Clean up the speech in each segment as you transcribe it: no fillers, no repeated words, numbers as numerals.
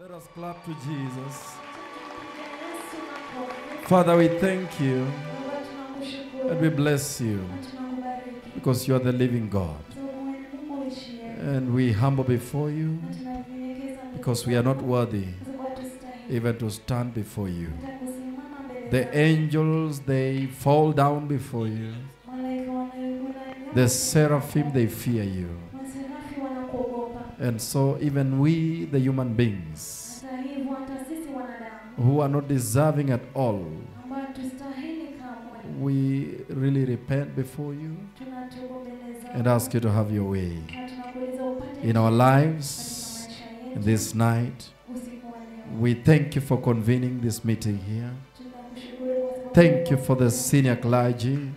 Let us clap to Jesus. Father, we thank you and we bless you because you are the living God. And we humble before you because we are not worthy even to stand before you. The angels, they fall down before you. The seraphim, they fear you. And so even we, the human beings, who are not deserving at all, we really repent before you and ask you to have your way in our lives this night. We thank you for convening this meeting here. Thank you for the senior clergy.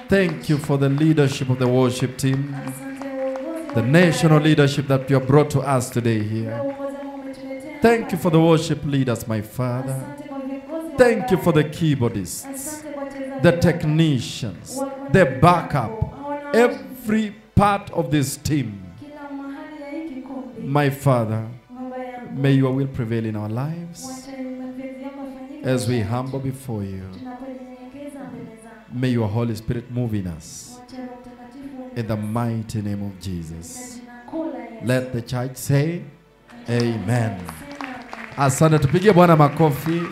Thank you for the leadership of the worship team, the national leadership that you have brought to us today here. Thank you for the worship leaders, my Father. Thank you for the keyboardists, the technicians, the backup, every part of this team. My Father, may your will prevail in our lives as we humble before you. May your Holy Spirit move in us. In the mighty name of Jesus. Let the church say, Amen. Asante, tupigie Bwana makofi.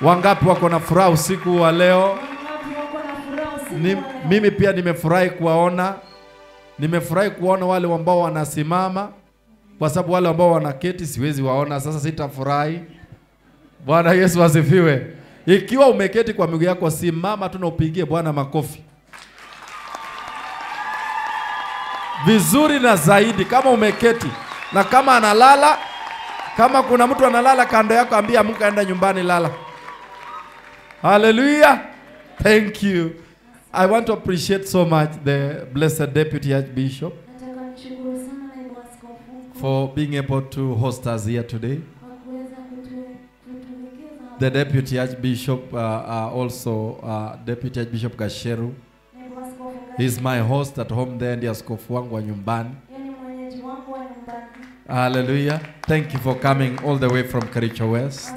Wangapi wako na furaha usiku wa leo? Mimi pia nimefurahi kuwaona. Nimefurahi kuona wale ambao wanasimama, kwa sababu wale ambao wanaketi siwezi waona. Sasa sitafurahi. Bwana Yesu asifiwe. Ikiwa umeketi kwa miguu yako, simama tu na upigie Bwana makofi. Vizuri na zaidi kama umeketi. Na kama analala, kama kuna mtu analala kando yako, ambia amka, enda nyumbani, lala. Hallelujah. Thank you. I want to appreciate so much the blessed Deputy Archbishop for being able to host us here today. The Deputy Archbishop, also Deputy Archbishop Gasheru. He's my host at home there, ndiye askofu wangu wa nyumbani. Hallelujah. Thank you for coming all the way from Kericho West.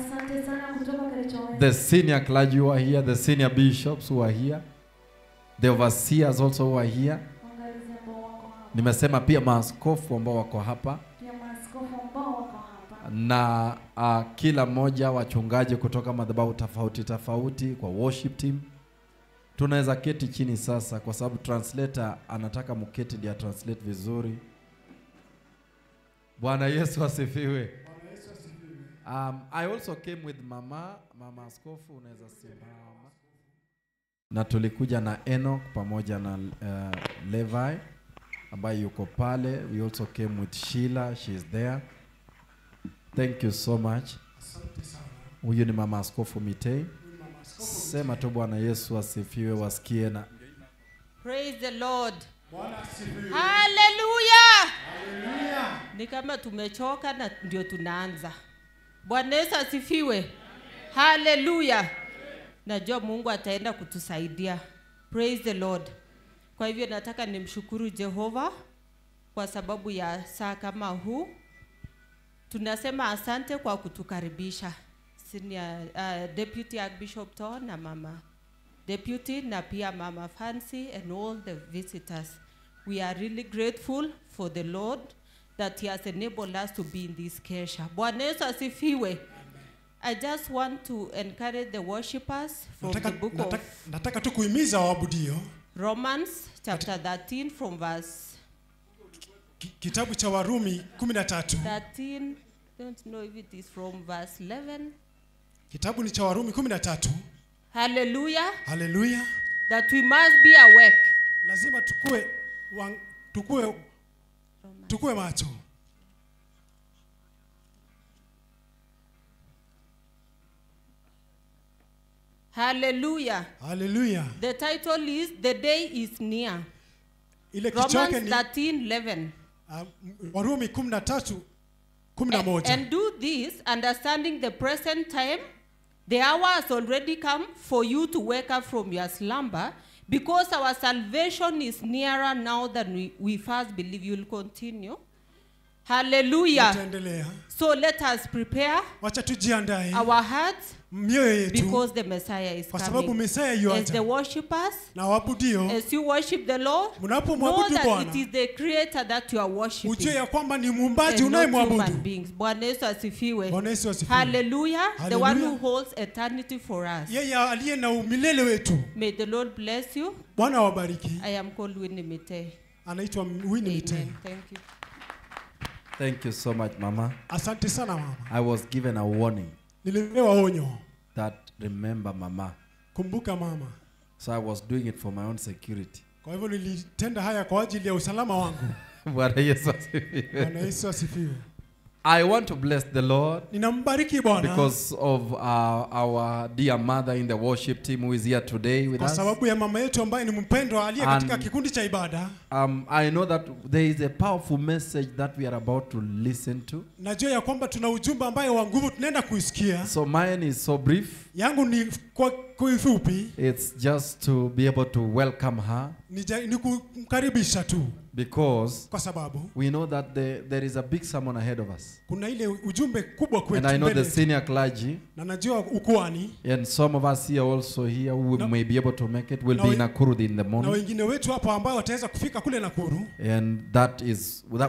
The senior clergy who are here, the senior bishops who are here, the overseers also who are here. Nimesema pia maaskofu ambao wako hapa. Na kila mmoja wachungaji kutoka madhabahu tofauti tofauti kwa worship team. Tunaweza keti chini sasa kwa sababu translator anataka mketi ndio translate vizuri. Bwana Yesu asifiwe. I also came with mama askofu, unaweza simama. Na tulikuja na Enoch pamoja na Levi ambaye yuko pale. We also came with Sheila, she is there. Thank you so much. Huyu ni mama askofu Mitei. Sema tu Bwana Yesu asifiwe, wasikie na praise the Lord. Hallelujah. Hallelujah. Ni kama tumechoka na ndio tunaanza. Bwana Yesu asifiwe. Hallelujah. Najua Mungu ataenda kutusaidia. Praise the Lord. Kwa hivyo nataka nimshukuru Jehova kwa sababu ya saa kama huu. Tunasema asante kwa kutukaribisha. Senior Deputy Archbishop Ton na Mama Deputy na pia Mama Fancy and all the visitors. We are really grateful for the Lord that he has enabled us to be in this kesha. Bwana Yesu asifiwe. I just want to encourage the worshippers from the book of nataka tu kuhimiza waabudio. Romans chapter 13 from verse Kitabu cha Warumi 13. 13, don't know if it is from verse 11. Kitabu ni cha Warumi 13. Hallelujah. Hallelujah. That we must be awake. Lazima tukue macho. Hallelujah. Hallelujah. The title is The Day is Near. Romans Romans 13:11. Warumi 13:11. And do this, understanding the present time, the hour has already come for you to wake up from your slumber, because our salvation is nearer now than we first believe. You will continue. Hallelujah. Tutaendelea. So let us prepare Wacha tujiandae our hearts mioyo yetu because the Messiah is kwa sababu coming. Messiah As yuaja. the worshippers, Na waabudio as you worship the Lord, know mnapomwabudu that Bwana it is the Creator that you are worshiping. ujue ya kwamba ni muumbaji And not human unayemwabudu. beings. Bwana Yesu asifiwe. Bwana Yesu asifiwe. Hallelujah. The one who Hallelujah. holds eternity for us. Yeye aliye na umilele wetu. May the Lord bless you. Bwana awabariki. I am called Winnie Mite. Anaitwa Winnie Mite. Amen. Thank you. Thank you so much, Mama. Asante sana mama. I was given a warning Nilipewa onyo. that remember Mama. Kumbuka mama. So I was doing it for my own security. Kwa hivyo nilitenda haya kwa ajili ya usalama wangu. Bwana Yesu asifiwe. Bwana Yesu asifiwe. I want to bless the Lord Ninambariki Bwana because of our dear mother in the worship team who is here today with kwa us. sababu ya mama yetu ambaye ni mpendwa aliye katika kikundi cha ibada. I know that there is a powerful message that we are about to listen to. Najua ya kwamba tuna ujumbe ambayo wa nguvu tunaenda kuisikia. So mine is so brief. Yangu ni kwa kifupi. It's just to be able to welcome her. Ni kumkaribisha tu. Because kwa sababu we know that there is a big sermon ahead of us. Kuna ile ujumbe kubwa kwetu. And I know the senior clergy. Na najua ukuani. And some of us here also here who may be able to make it will be in Nakuru in the morning. Na wengine wetu hapa ambao wataweza kufika kule Nakuru. And that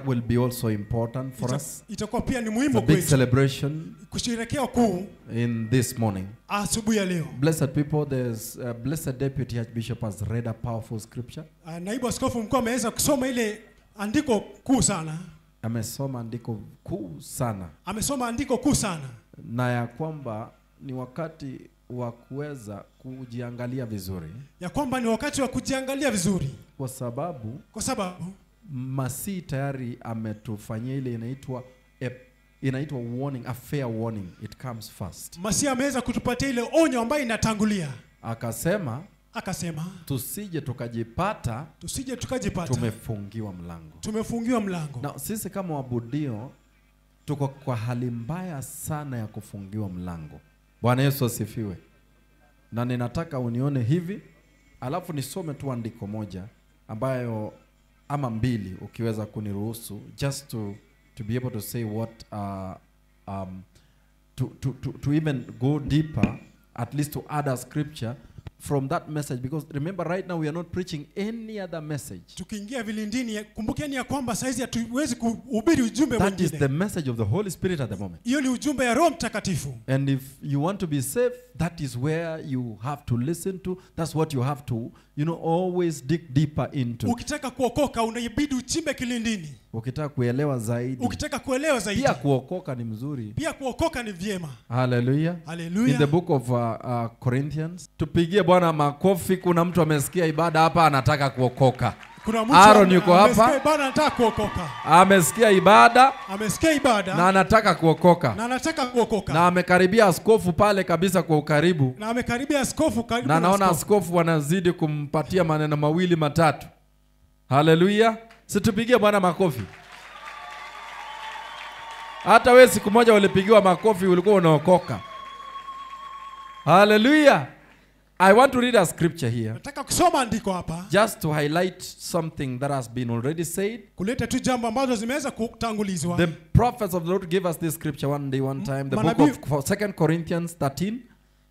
will be also important for us. Itakuwa pia ni muhimu kwetu. Big celebration kusherehekea kuu in this morning. Asubuhi ya leo. Blessed people, there's Blessed Deputy Archbishop has read a powerful scripture. Naibu askofu mkuu ameweza kusoma ile andiko kuu sana. Amesoma andiko kuu sana. Amesoma andiko kuu sana. Na ya kwamba ni wakati wa kuweza kujiangalia vizuri. Ya kwamba ni wakati wa kujiangalia vizuri. Kwa sababu Masihi tayari ametufanyia ile inaitwa warning, a fair warning. It comes first. Masihi ameweza kutupatia ile onyo ambayo inatangulia. Akasema tusije tukajipata tumefungiwa mlango. Na sisi kama waabudio tuko kwa hali mbaya sana ya kufungiwa mlango. Bwana Yesu asifiwe. Na ninataka unione hivi, alafu nisome tu andiko moja ambayo ama mbili ukiweza kuniruhusu, just to be able to say what to even go deeper, at least to add a scripture from that message, because remember right now we are not preaching any other message. Tukiingia vilindini, kumbukeni ya kwamba saizi hatuwezi kuhubiri ujumbe mwingine. That is the message of the Holy Spirit at the moment. Hiyo ni ujumbe ya Roho Mtakatifu. And if you want to be safe, that is where you have to listen to. That's what you have to, always dig deeper into. Ukitaka kuokoka unabidi uchimbe kilindini. Ukitaka kuelewa zaidi. Pia kuokoka ni mzuri. Pia kuokoka ni vyema. Hallelujah. Hallelujah. In the book of Corinthians. Tupigie Bwana makofi. Kuna mtu amesikia ibada hapa anataka kuokoka. Kuna mtu Aaron yuko hapa. Amesikia ibada anataka kuokoka. Amesikia ibada. Na anataka kuokoka. Na amekaribia askofu pale kabisa kwa ukaribu. Na naona askofu wanazidi kumpatia maneno mawili matatu. Hallelujah. Situpigie Bwana makofi. Hata wewe siku moja ulipigiwa makofi ulikuwa unaokoka. Hallelujah. I want to read a scripture here. Nataka kusoma andiko hapa. Just to highlight something that has been already said. Kuleta tu jambo ambazo zimeweza kutangulizwa. The prophets of the Lord gave us this scripture one day, one time. The book of 2 Corinthians 13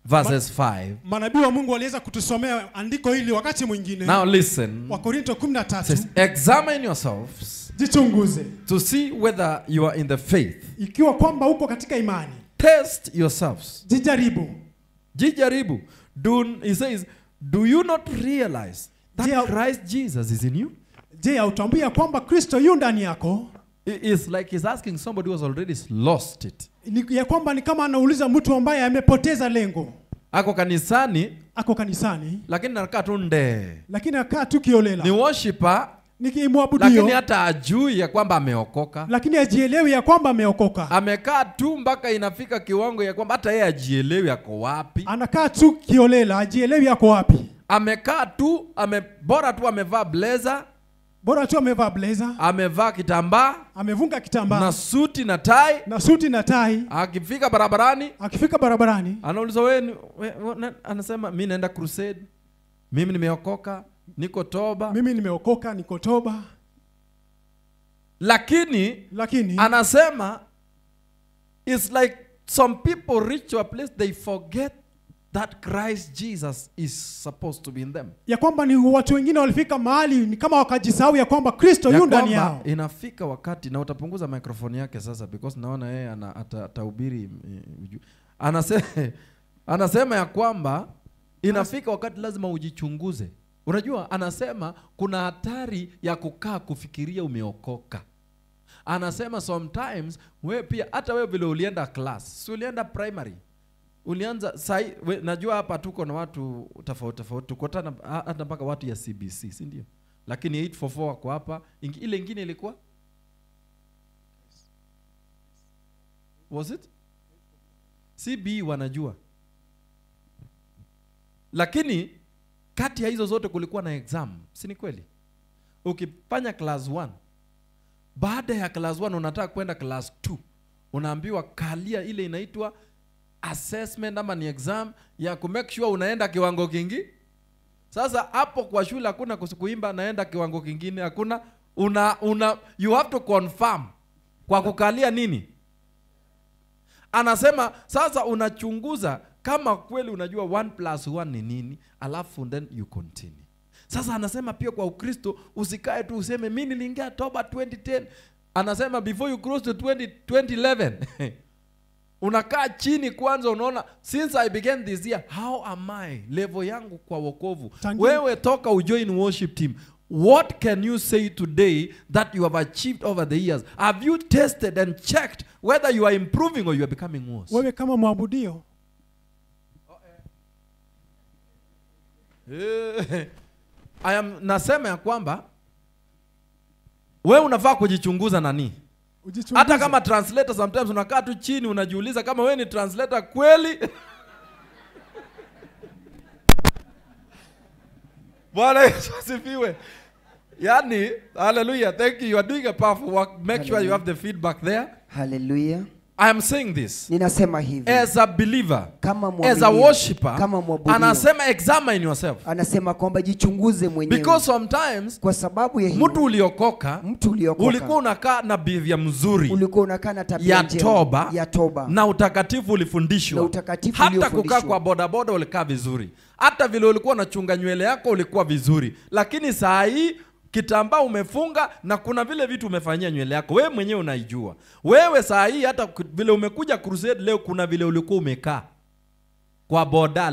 verses 5. Manabii wa Mungu waliweza kutusomea andiko hili wakati mwingine. Now listen. Wakorintho 13. Says, examine yourselves. Jichunguze. To see whether you are in the faith. Ikiwa kwamba uko katika imani. Test yourselves. Jijaribu. He says, do you not realize that Christ Jesus is in you? Je, utambua kwamba Kristo yu ndani yako? It's like he's asking somebody who has already lost it. Ni ya kwamba ni kama anauliza mtu ambaye amepoteza lengo. Ako kanisani, lakini anakaa tu kiolela. Ni worshiper, lakini hata ajui ya kwamba ameokoka. Lakini ajielewi ya kwamba ameokoka. Amekaa tu mpaka inafika kiwango ya kwamba hata yeye ajielewi yako wapi. Anakaa tu kiolela, ajielewi yako wapi. Amekaa tu, bora tu amevaa blazer. Amevaa kitambaa. Amevunga kitambaa. Na suti na tai. Akifika barabarani. Anauliza wewe, anasema mimi naenda crusade. Mimi nimeokoka, niko toba. Lakini anasema it's like some people reach to a place they forget that Christ Jesus is supposed to be in them. Ya kwamba ni watu wengine walifika mahali ni kama wakajisahau ya kwamba Kristo yu ndani yao. Inafika wakati, na utapunguza microphone yake sasa because naona yeye atahubiri. Anasema ya kwamba inafika wakati lazima ujichunguze. Unajua anasema kuna hatari ya kukaa kufikiria umeokoka. Anasema sometimes wewe pia hata wewe vile ulienda class, si ulienda primary, ulianza najua hapa tuko na watu tofauti, tuko hata mpaka watu ya CBC, si ndio? Lakini 844 wako hapa. Ile nyingine ilikuwa was it CB, wanajua. Lakini kati ya hizo zote kulikuwa na exam, si ni kweli? Ukifanya class 1, baada ya class 1 unataka kwenda class 2, unaambiwa kalia ile inaitwa assessment ama ni exam ya ku make sure unaenda kiwango kingi. Sasa hapo kwa shule hakuna kuimba naenda kiwango kingine, hakuna. You have to confirm kwa kukalia nini. Anasema sasa unachunguza kama kweli unajua 1+1 ni nini, alafu then you continue. Sasa anasema pia kwa Ukristo usikae tu useme mimi niliingia toba 2010. Anasema before you cross to 2011 unakaa chini kwanza, unaona since I began this year how am I, level yangu kwa wokovu. Wewe toka ujoin worship team, what can you say today that you have achieved over the years? Have you tested and checked whether you are improving or you are becoming worse? Wewe kama mwabudio nasema ya kwamba wewe unafaa kujichunguza nani. Hata kama translator sometimes unakaa tu chini unajiuliza kama wewe ni translator kweli. Bwana Yesu asifiwe. Yani, hallelujah. Thank you. You are doing a powerful work. Make sure you have the feedback there. Hallelujah. I am saying this. Ninasema hivi. As a believer, kama as a worshipper, kama mwabudu, anasema examine yourself. Anasema kwamba jichunguze mwenyewe. Because sometimes kwa sababu ya hiyo mtu uliokoka ulikuwa unakaa na behavior mzuri, ulikuwa unakaa na tabia njema ya toba na utakatifu ulifundishwa, hata kukaa kwa bodaboda ulikaa vizuri, hata vile ulikuwa unachunga nywele yako ulikuwa vizuri. Lakini saa hii kitambaa umefunga na kuna vile vitu umefanyia nywele yako, wewe mwenyewe unaijua. Wewe saa hii hata vile umekuja crusade leo, kuna vile ulikuwa umekaa kwa boda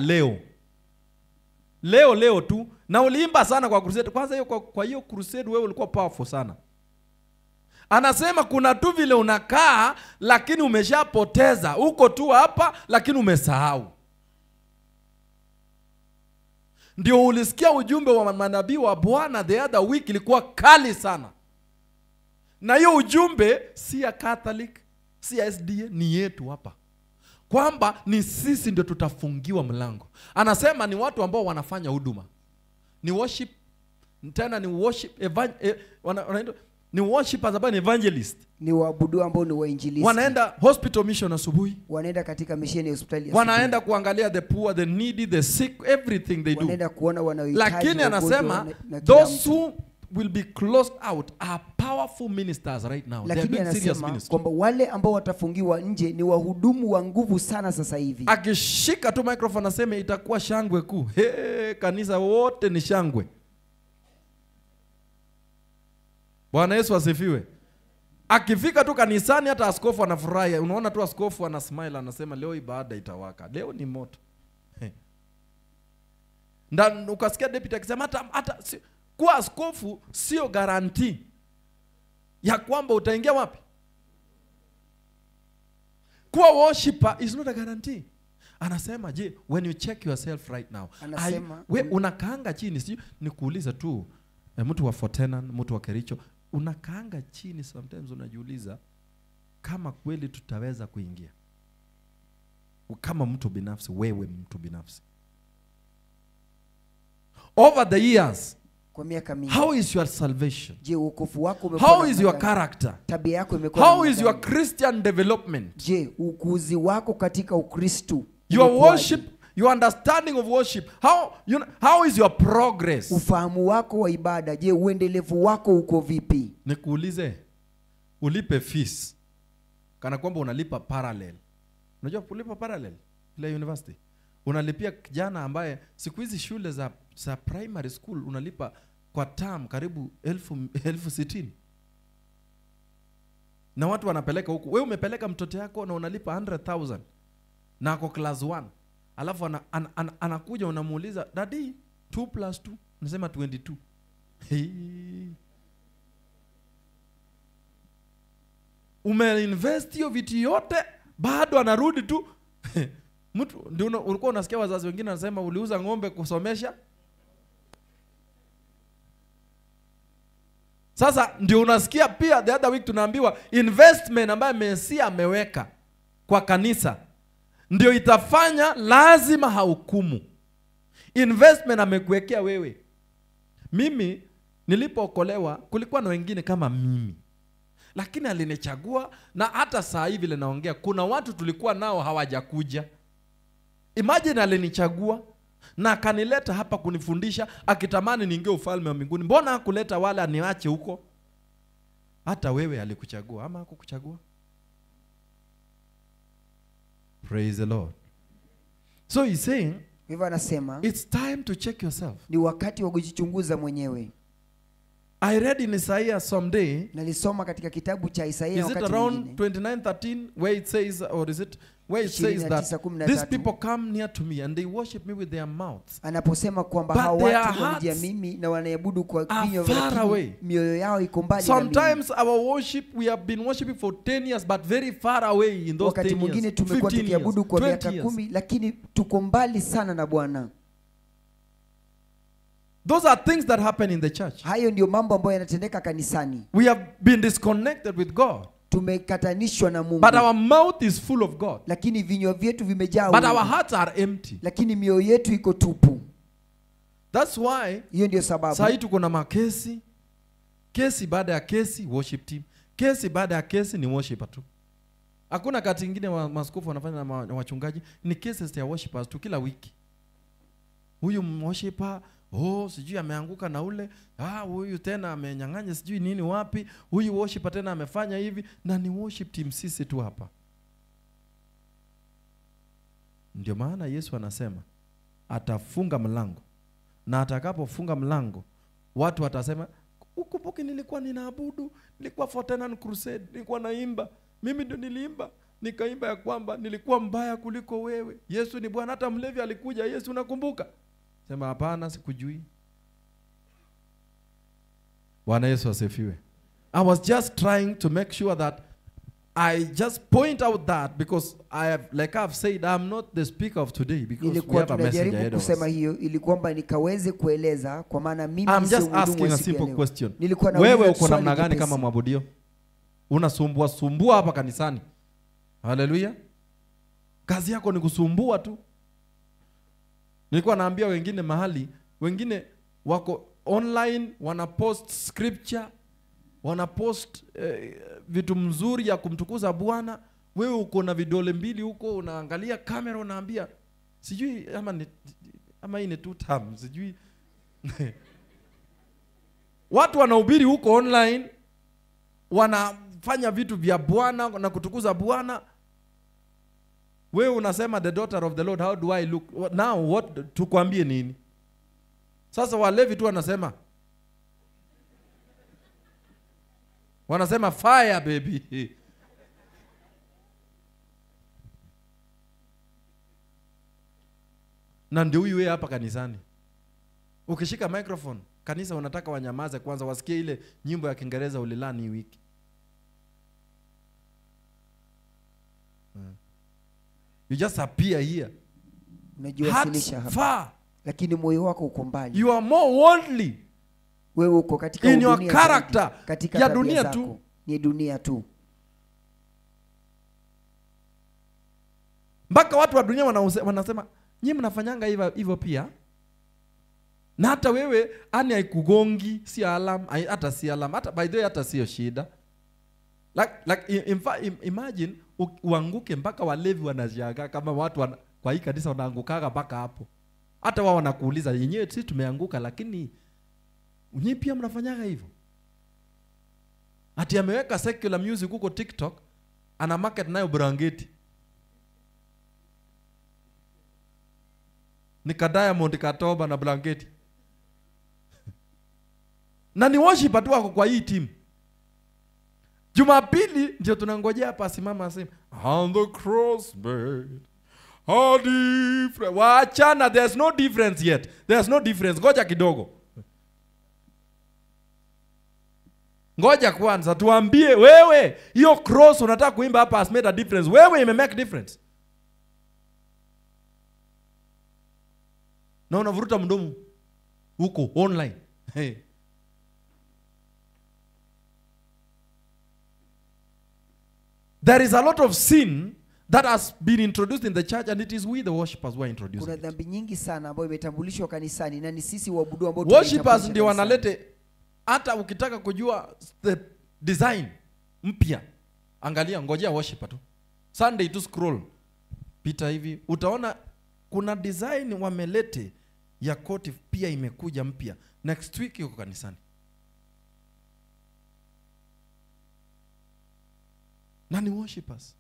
leo tu, na uliimba sana kwa crusade. Kwanza hiyo kwa hiyo crusade wewe ulikuwa powerful sana. Anasema kuna tu vile unakaa lakini umeshapoteza, uko tu hapa lakini umesahau. Ndio ulisikia ujumbe wa manabii wa Bwana the other week, ilikuwa kali sana. Na hiyo ujumbe si ya Catholic, si ya SDA, ni yetu hapa. Kwamba ni sisi ndio tutafungiwa mlango. Anasema ni watu ambao wanafanya huduma. Ni worship, tena ni worship ni worshipers ambao ni evangelist. Ni waabudu ambao ni wainjilisti. Wanaenda hospital mission asubuhi. Wanaenda katika misheni ya hospitali. Wanaenda kuangalia the poor, the needy, the sick, everything they do. Wanaenda kuona wanaohitaji. Lakini anasema those who will be closed out are powerful ministers right now. They are doing serious ministry. Kwamba wale ambao watafungiwa nje ni wahudumu wa nguvu sana sasa hivi. Akishika tu microphone aseme itakuwa shangwe kuu. Kanisa wote ni shangwe. Bwana Yesu asifiwe. Akifika tu kanisani hata askofu anafurahi. Unaona tu askofu ana smile, anasema leo ibada itawaka. Leo ni moto. Ndio ukasikia deputy akisema hata kuwa askofu sio guarantee ya kwamba utaingia wapi. Kuwa worshiper is not a guarantee. Anasema je, when you check yourself right now, we unakaanga chini, sio nikuuliza tu mtu wa Fortenan, mtu wa Kericho, unakaanga chini sometimes unajiuliza kama kweli tutaweza kuingia. Kama mtu binafsi, wewe mtu binafsi. Over the years, kwa miaka mingi, how is your salvation? Je, wokovu wako umekuwa? How is your character? Tabia yako imekuwa? How is your Christian development? Je, ukuzi wako katika Ukristo? Your worship, your understanding of worship, how is your progress? Ufahamu wako wa ibada, je, uendelevu wako uko vipi? Nikuulize, ulipe fees kana kwamba unalipa parallel. Unajua kulipa parallel ile university? Unalipia kijana ambaye siku hizi shule za primary school unalipa kwa term karibu 1060. Na watu wanapeleka huku. Wewe umepeleka mtoto yako na unalipa 100,000 na ako class 1. Alafu anakuja unamuuliza, "Daddy, 2 + 2?" Unasema 22. Umeinvest hiyo vitu yote, bado anarudi tu. Mtu ndio ulikuwa unasikia wazazi wengine wanasema uliuza ng'ombe kusomesha. Sasa ndio unasikia pia the other week tunaambiwa investment ambayo Mesia ameweka kwa kanisa ndio itafanya lazima hahukumu. Investment amekuwekea wewe. Mimi nilipookolewa kulikuwa na wengine kama mimi. Lakini alinichagua, na hata saa hivi vile naongea kuna watu tulikuwa nao hawajakuja. Imagine alinichagua na akanileta hapa kunifundisha akitamani niingie ufalme wa mbinguni. Mbona hakuleta wala niache huko? Hata wewe alikuchagua ama hakukuchagua? Praise the Lord. So he's saying, hivyo anasema it's time to check yourself. Ni wakati wa kujichunguza mwenyewe. I read in Isaiah someday. Nalisoma katika kitabu cha Isaiah wakati mwingine. Is it around 29:13 where it says, or is it where it says that these people come near to me and they worship me with their mouths? Anaposema kwamba hao watu wanijia mimi na wanaabudu kwa vinywa vyao, mioyo yao iko mbali na mimi. Sometimes our worship, we have been worshiping for 10 years but very far away in those 10 years. Wakati mwingine tumekuwa tukiabudu kwa miaka 10 lakini tuko mbali sana na Bwana. Those are things that happen in the church. Hayo ndio mambo ambayo yanatendeka kanisani. We have been disconnected with God. Tumekatanishwa na Mungu. But our mouth is full of God. Lakini vinywa vyetu vimejaa. But our hearts are empty. Lakini mioyo yetu iko tupu. That's why hiyo ndio sababu sasa tuko na makesi. Kesi baada ya kesi, worship team. Kesi baada ya kesi ni worshiper tu. Hakuna kati nyingine maaskofu wanafanya na wachungaji, ni cases ya worshipers tu kila wiki. Huyu worshiper, sijui ameanguka na ule, huyu tena amenyang'anya sijui nini wapi, huyu worshiper tena amefanya hivi, na ni worship team sisi tu hapa. Ndio maana Yesu anasema atafunga mlango, na atakapofunga mlango watu watasema, "Ukumbuke nilikuwa ninaabudu, nilikuwa Fortenan Crusade, nilikuwa naimba, mimi ndio niliimba, nikaimba ya kwamba nilikuwa mbaya kuliko wewe. Yesu ni Bwana, hata mlevi alikuja, Yesu unakumbuka?" Sema hapana, sikujui. Bwana Yesu asifiwe. I was just trying to make sure that I just point out that because I've said, I'm not the speaker of today because we have a message ahead of us. Kusema hiyo ili kwamba nikaweze kueleza kwa maana mimi I'm just asking a simple question. Wewe uko namna gani kama mwabudio? Unasumbua hapa kanisani. Hallelujah. Kazi yako ni kusumbua tu. Nilikuwa naambia wengine mahali, wengine wako online, wanapost scripture, wanapost vitu mzuri ya kumtukuza Bwana. Wewe uko na vidole mbili huko, unaangalia kamera unaambia, sijui ama hii ni two term, sijui. Watu wanahubiri huko online, wanafanya vitu vya Bwana na kutukuza Bwana. Wewe unasema the daughter of the Lord, how do I look? Now what tukwambie nini? Sasa walevi tu wanasema fire baby. Na ndio huyu wewe hapa kanisani. Ukishika microphone, kanisa unataka wanyamaze kwanza wasikie ile nyimbo ya Kiingereza ulilani hii wiki. You just appear here. Unajiwasilisha hapa. Lakini moyo wako uko mbali. You are more worldly. Wewe uko katika in your character. Katika ya dunia tu. Ni dunia tu. Mpaka watu wa dunia wanasema, "Nyinyi mnafanyanga hivyo pia?" Na hata wewe haikugongi, si alarm, hata si alarm, hata by the way hata sio shida. Like imagine uanguke mpaka walevi wanashangaa kama watu kwa hii kanisa wanaangukaga mpaka hapo. Hata wao wanakuuliza, "Yenyewe sisi tumeanguka lakini nyinyi pia mnafanyaga hivyo?" Ati ameweka secular music huko TikTok, ana market nayo brangeti. Nika Diamond Katoba na blanketi. Na ni worship tu wako kwa hii team. Jumapili ndio tunangojea hapa asimama aseme on the cross bed. How different. Waachana, there's no difference yet. There's no difference. Ngoja kidogo. Ngoja kwanza tuambie wewe hiyo cross unataka kuimba hapa has made a difference. Wewe ime make difference. Na unavuruta mdomo huko online. Hey. There is a lot of sin that has been introduced in the church, and it is we the worshippers who are introducing. Kuna dhambi nyingi sana ambayo imetambulishwa kanisani na ni sisi waabudu ambao worshippers ndio wanalete. Hata ukitaka kujua the design mpya, angalia, ngojea worshipper tu. Sunday tu scroll pita hivi, utaona kuna design wamelete ya koti pia imekuja mpya. Next week yuko kanisani. Nani worshippers?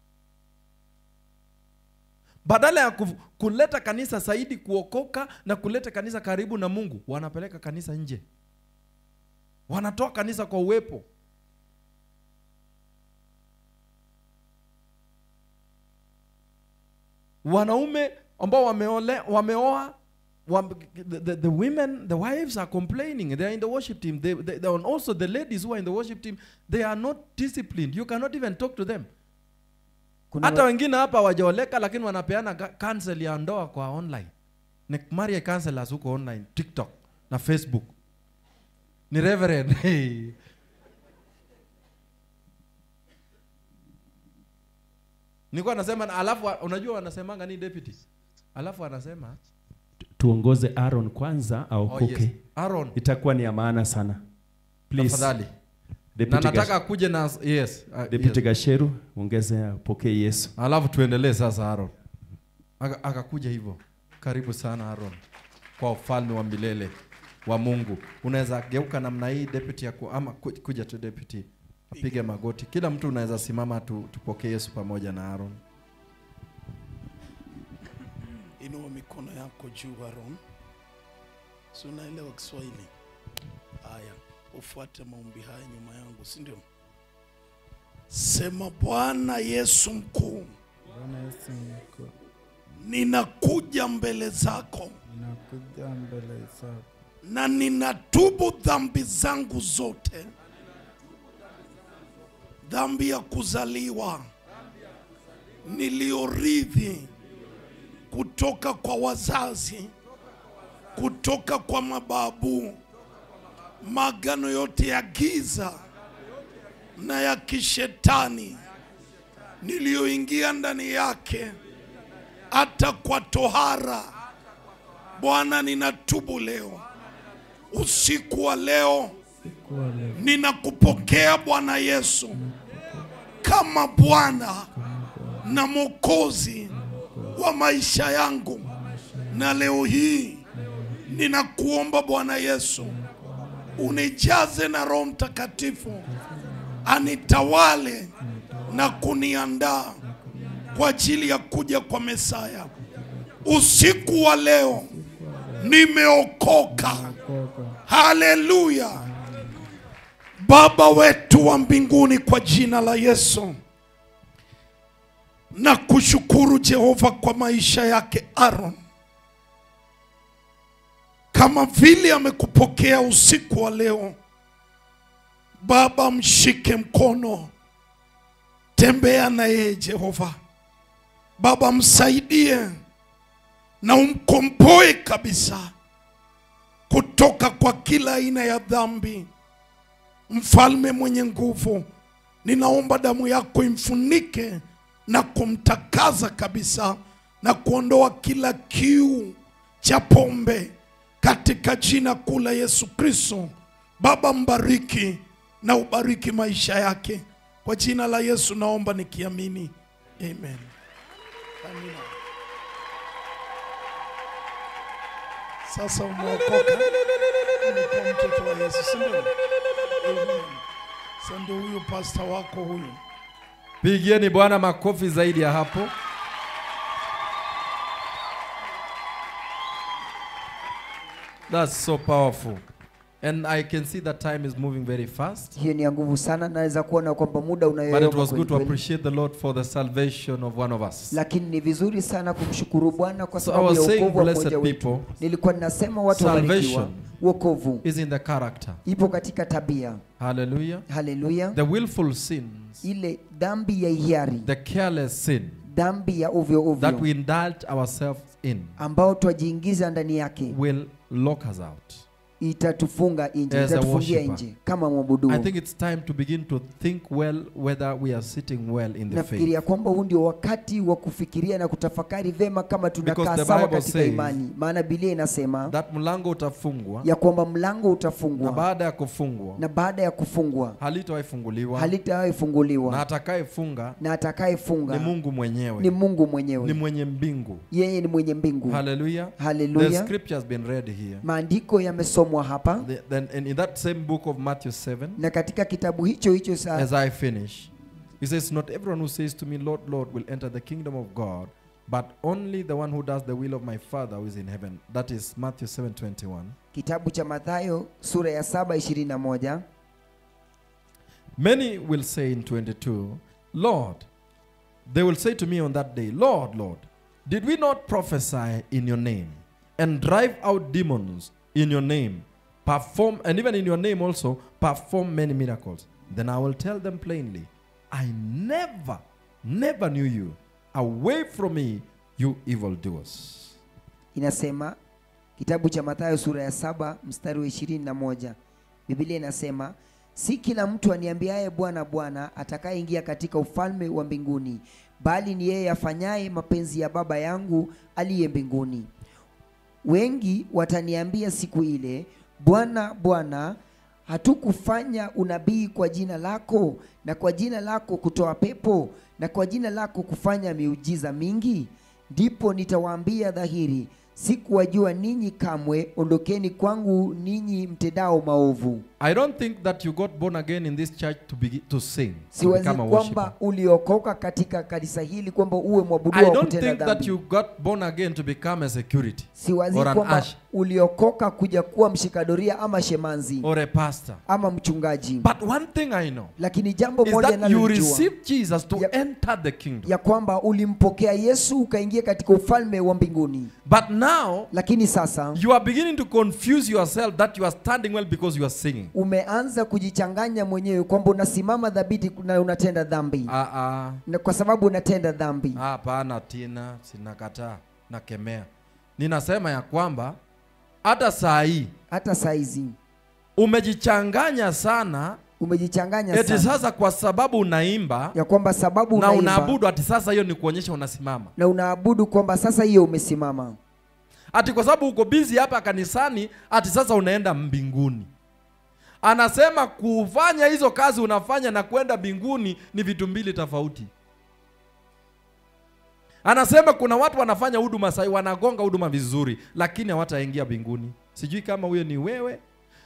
Badala ya kuleta kanisa zaidi kuokoka na kuleta kanisa karibu na Mungu, wanapeleka kanisa nje. Wanatoa kanisa kwa uwepo. Wanaume ambao wameoa, the women, the wives are complaining. They are in the worship team. They also the ladies who are in the worship team, they are not disciplined. You cannot even talk to them. Hata wengine hapa wajaoleka lakini wanapeana cancel ya ndoa kwa online. Ni marriage counselors huko online, TikTok na Facebook. Ni reverend. Hey. Nilikuwa nasema alafu unajua wanasemanga ni deputy. Alafu anasema tuongoze Aaron kwanza au koke. Yes. Aaron itakuwa ni ya maana sana. Please. Tafadhali. Na nataka kuje na yes. Deputy Gasheru ongeze apokee Yesu. Alafu tuendelee sasa Aaron. Akakuja hivyo. Karibu sana Aaron. Kwa ufalme wa milele wa Mungu. Unaweza geuka namna hii deputy yako ama kuja tu deputy. Apige magoti. Kila mtu unaweza simama tupokee Yesu pamoja na Aaron. Inua mikono yako juu Aaron. Si unaelewa Kiswahili? Haya, ufuate maombi haya nyuma yangu, si ndio? Sema Bwana Yesu mkuu. Bwana Yesu mkuu. Ninakuja mbele zako. Ninakuja mbele zako. Na ninatubu dhambi zangu zote. Dhambi ya kuzaliwa niliorithi kutoka kwa wazazi, kutoka kwa mababu, magano yote ya giza na ya kishetani nilioingia ndani yake, hata kwa tohara. Bwana, ninatubu leo. Usiku wa leo ninakupokea Bwana Yesu kama Bwana na Mwokozi wa maisha yangu. Na leo hii ninakuomba Bwana Yesu, unijaze na Roho Mtakatifu, anitawale na kuniandaa kwa ajili ya kuja kwa Mesaya. Usiku wa leo nimeokoka. Haleluya. Baba wetu wa mbinguni, kwa jina la Yesu na kushukuru Jehova kwa maisha yake Aaron. Kama vile amekupokea usiku wa leo, Baba, mshike mkono, tembea na yeye Jehova. Baba, msaidie na umkomboe kabisa kutoka kwa kila aina ya dhambi. Mfalme mwenye nguvu, ninaomba damu yako imfunike na kumtakaza kabisa na kuondoa kila kiu cha pombe katika jina kuu la Yesu Kristo. Baba, mbariki na ubariki maisha yake. Kwa jina la Yesu naomba nikiamini. Amen. Amina. Sasa umeokoka. Umekuwa mtoto wa Yesu, si ndio? Amen. Sasa ndio huyo pastor wako huyo. Pigieni Bwana makofi zaidi ya hapo. That's so powerful. And I can see that time is moving very fast. Hiyo ni nguvu sana, naweza kuona kwamba muda unayoyoma. But it was good to appreciate the Lord for the salvation of one of us. Lakini ni vizuri sana kumshukuru Bwana kwa So I sababu ya was saying, wokovu wa blessed mmoja wetu. people, Nilikuwa ninasema watu wabarikiwa. salvation Wokovu is in the character. ipo katika tabia. Hallelujah. Haleluya. The willful sins, Ile dhambi ya hiari, the careless sin dhambi ya ovyo that we ovyo indulge ourselves in ambao twajiingiza ndani yake will lock us out. itatufunga nje, As a itatufungia worshipper. nje kama mwabudu. I think it's time to begin to think well whether we are sitting well in the faith. Nafikiria kwamba huu ndio wakati wa kufikiria na kutafakari vema kama Because tunakaa the sawa Bible katika says imani. Maana Biblia inasema That mlango utafungwa, ya kwamba mlango na utafungwa baada ya kufungwa na baada ya kufungwa halitawahi funguliwa, halitawahi na funguliwa, atakayefunga na atakayefunga ni Mungu mwenyewe, ni Mungu ni mwenyewe. mwenye mbingu. Yeye ni mwenye mbingu. Hallelujah. The Haleluya. scripture has been read here. Maandiko yamesomwa hapa, Then in that same book of Matthew 7, na katika kitabu hicho hicho as I finish, he says, not everyone who says to me, Lord, Lord, will enter the kingdom of God, but only the one who does the will of my Father who is in heaven. That is Matthew 7:21. kitabu cha Mathayo sura ya 7:21. Many will say in 22, Lord, they will say to me on that day, Lord, Lord, did we not prophesy in your name and drive out demons in your name, perform, and even in your name also, perform many miracles? Then I will tell them plainly, I never knew you. Away from me, you evildoers. Inasema kitabu cha Mathayo sura ya 7 mstari wa 21. Biblia inasema, si kila mtu aniambiaye Bwana Bwana atakayeingia katika ufalme wa mbinguni, bali ni yeye afanyaye mapenzi ya Baba yangu aliye mbinguni. Wengi wataniambia siku ile, Bwana Bwana, hatukufanya unabii kwa jina lako, na kwa jina lako kutoa pepo, na kwa jina lako kufanya miujiza mingi? Ndipo nitawaambia dhahiri, sikuwajua ninyi kamwe, ondokeni kwangu ninyi mtendao maovu. I don't think that you got born again in this church to sing, to Siwazi become a kwamba worshiper. uliokoka katika kanisa hili kwamba uwe mwabudu I wa don't kutenda think that dhambi. you got born again to become a security Siwazi or an kwamba usher uliokoka kuja kuwa mshikadoria ama shemanzi or a pastor. ama mchungaji. But one thing I know Lakini jambo is moja that you nalojua receive Jesus to Ya- enter the kingdom. ya kwamba ulimpokea Yesu ukaingia katika ufalme wa mbinguni. But now Lakini sasa you are beginning to confuse yourself that you are standing well because you are singing. umeanza kujichanganya mwenyewe kwamba unasimama dhabiti na unatenda dhambi. Na kwa sababu unatenda dhambi. Hapana, Tina, sinakataa, nakemea. Ninasema ya kwamba hata saa hii Hata saizi umejichanganya sana, umejichanganya eti sana sasa kwa sababu unaimba ya kwamba sababu na unaimba unaabudu, ati sasa hiyo ni kuonyesha unasimama. na unaabudu kwamba sasa hiyo umesimama. Ati kwa sababu uko busy hapa kanisani, ati sasa unaenda mbinguni. Anasema kufanya hizo kazi unafanya na kwenda mbinguni ni vitu mbili tofauti. Anasema kuna watu wanafanya huduma sahi, wanagonga huduma vizuri, lakini hawataingia mbinguni. Sijui kama huyo ni wewe,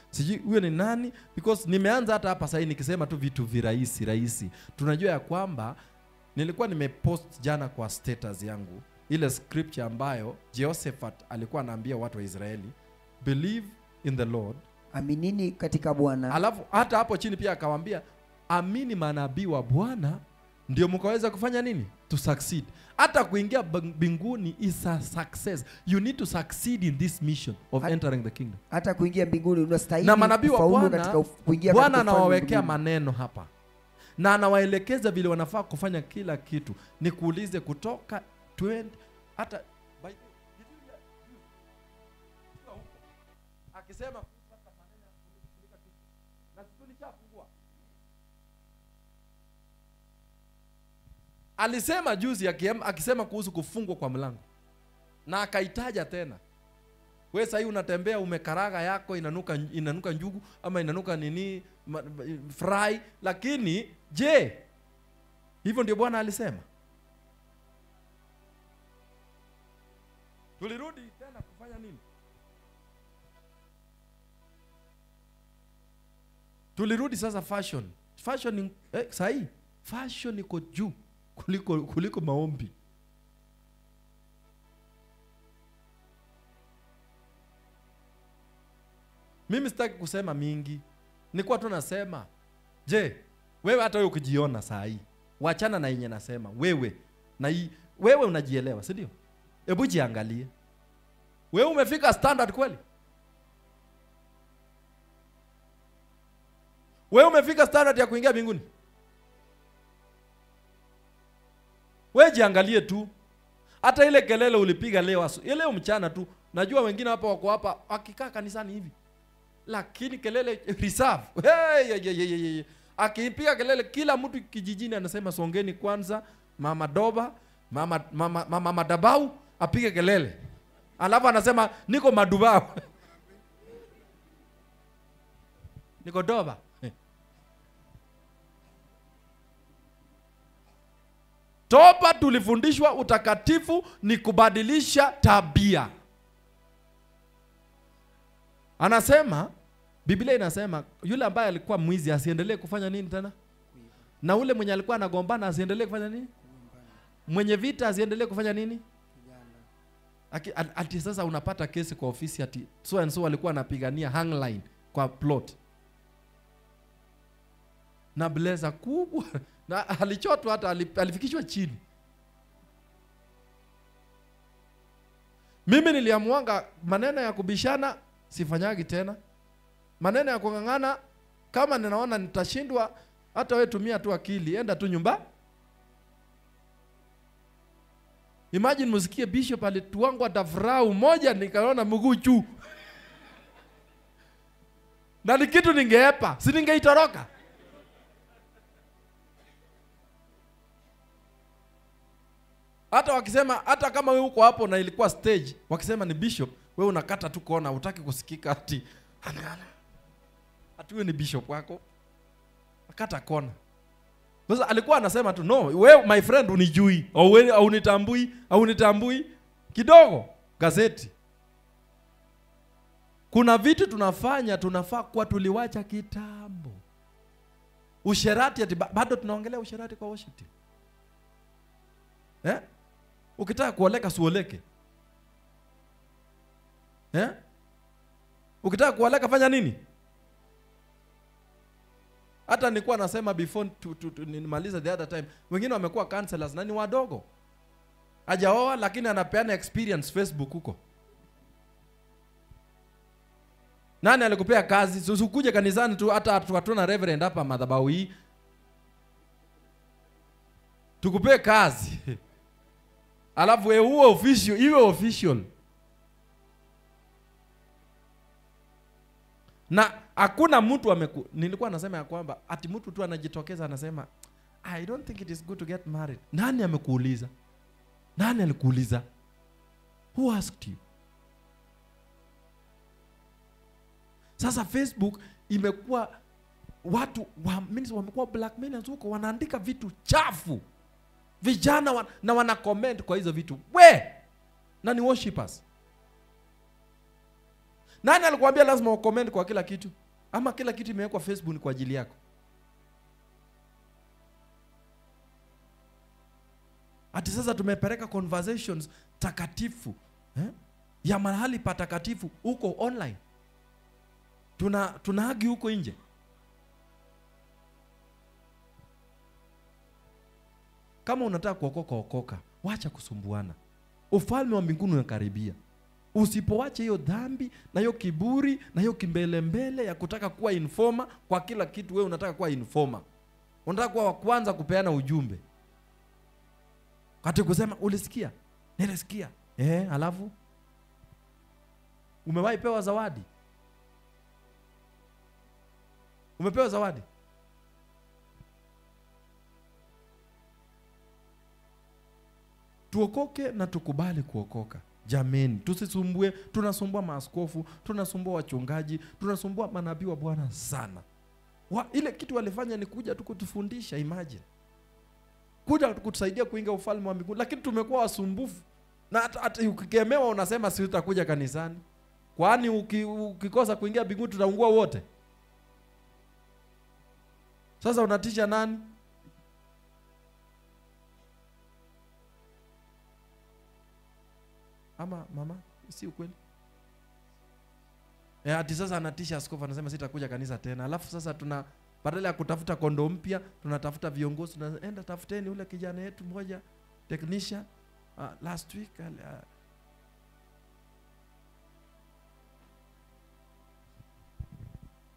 sijui huyo ni nani, because nimeanza hata hapa sasa nikisema tu vitu virahisi rahisi. Tunajua ya kwamba nilikuwa nimepost jana kwa status yangu ile scripture ambayo Jehoshaphat alikuwa anaambia watu wa Israeli, believe in the Lord, Aminini katika Bwana. alafu hata hapo chini pia akawaambia amini manabii wa Bwana ndio mkaweza kufanya nini? To succeed. Hata kuingia mbinguni is a success. You need to succeed in this mission of entering the kingdom. Hata kuingia mbinguni unastahili Na manabii wa kufaulu Bwana, katika kuingia Bwana katika ufalme anawawekea mbinguni. maneno hapa na anawaelekeza vile wanafaa kufanya kila kitu. Nikuulize kutoka 20 hata akisema alisema juzi akisema kuhusu kufungwa kwa mlango, na akaitaja tena. Wewe sasa unatembea umekaraga yako inanuka njugu ama inanuka nini fry, lakini je, hivyo ndio Bwana alisema? Tulirudi tena kufanya nini? Tulirudi sasa fashion sahi fashion iko juu kuliko maombi. Mimi sitaki kusema mingi. Nilikuwa tu nasema, je, wewe hata wewe ukijiona saa hii, wachana na yenye nasema. Wewe unajielewa, si ndio? Hebu jiangalie. Wewe umefika standard kweli? Wewe umefika standard ya kuingia mbinguni? Wewe jiangalie tu. Hata ile kelele ulipiga leo mchana tu. Najua wengine hapa wako hapa akikaa kanisani hivi. Lakini kelele reserve. Hey. Akipiga kelele kila mtu kijijini anasema songeni kwanza, mama doba, mama madabau apige kelele. Alafu anasema niko madubau. Niko doba. Toba tulifundishwa utakatifu ni kubadilisha tabia. Anasema, Biblia inasema yule ambaye alikuwa mwizi asiendelee kufanya nini tena? Na ule mwenye alikuwa anagombana asiendelee kufanya nini? Mwenye vita asiendelee kufanya nini? Ati sasa unapata kesi kwa ofisi ati so and so alikuwa anapigania hangline kwa plot. Na blazer kubwa na alichotwa hata alifikishwa chini. Mimi niliamuanga maneno ya kubishana sifanyagi tena. Maneno ya kungangana kama ninaona nitashindwa, hata wewe tumia tu akili, enda tu nyumba. Imagine musikie bishop alituangwa dafrau moja nikaona mguu juu. Na ni kitu ningeepa, si ningeitoroka. Hata wakisema hata kama wewe uko hapo na ilikuwa stage, wakisema ni bishop, wewe unakata tu kona, hutaki kusikika ati wewe ni bishop wako. Akata kona. Sasa alikuwa anasema tu no, wewe my friend unijui au unitambui kidogo gazeti. Kuna vitu tunafaa kwa tuliwacha kitambo. Usherati ati bado tunaongelea usherati kwa worship team. Ukitaka kuoleka suoleke. Ukitaka kuoleka fanya nini? Hata nilikuwa nasema before nimaliza the other time, wengine wamekuwa counselors na ni wadogo. Hajaoa lakini anapeana experience Facebook huko. Nani alikupea kazi? Usikuje kanisani tu hata hatuna reverend hapa madhabahu hii. Tukupee kazi. Alafu huo official, iwe official. Na hakuna mtu nilikuwa nasema ya kwamba ati mtu tu anajitokeza anasema I don't think it is good to get married. Nani amekuuliza? Nani alikuuliza? Who asked you? Sasa Facebook imekuwa watu wamekuwa blackmailers huko, wanaandika vitu chafu. Vijana na wana comment kwa hizo vitu. Na ni worshipers. Nani alikwambia lazima ucomment kwa kila kitu? Ama kila kitu imewekwa Facebook kwa ajili yako? Ati sasa tumepeleka conversations takatifu ya mahali patakatifu huko online. Tunahagi huko nje. Kama unataka kuokoka okoka, wacha kusumbuana. Ufalme wa mbinguni unakaribia. Usipoacha hiyo dhambi na hiyo kiburi na hiyo kimbelembele ya kutaka kuwa informer kwa kila kitu, wewe unataka kuwa informer. Unataka kuwa wa kwanza kupeana ujumbe. Kati kusema ulisikia? Nilisikia. Alafu umewahi pewa zawadi? Umepewa zawadi? Tuokoke na tukubali kuokoka. Jameni, tusisumbue, tunasumbua maaskofu, tunasumbua wachungaji, tunasumbua manabii wa Bwana sana. Ile kitu walifanya ni kuja tu kutufundisha, imagine. Kuja kutusaidia kuingia ufalme wa mbinguni, lakini tumekuwa wasumbufu. Na hata ukikemewa unasema si utakuja kanisani. Kwani ukikosa kuingia mbinguni tutaungua wote? Sasa unatisha nani? Ama mama, si ukweli? Ati sasa anatisha askofu, anasema sitakuja kanisa tena. Alafu sasa tuna badala ya kutafuta kondo mpya, tunatafuta viongozi. Tunaenda tafuteni ule kijana yetu mmoja technician last week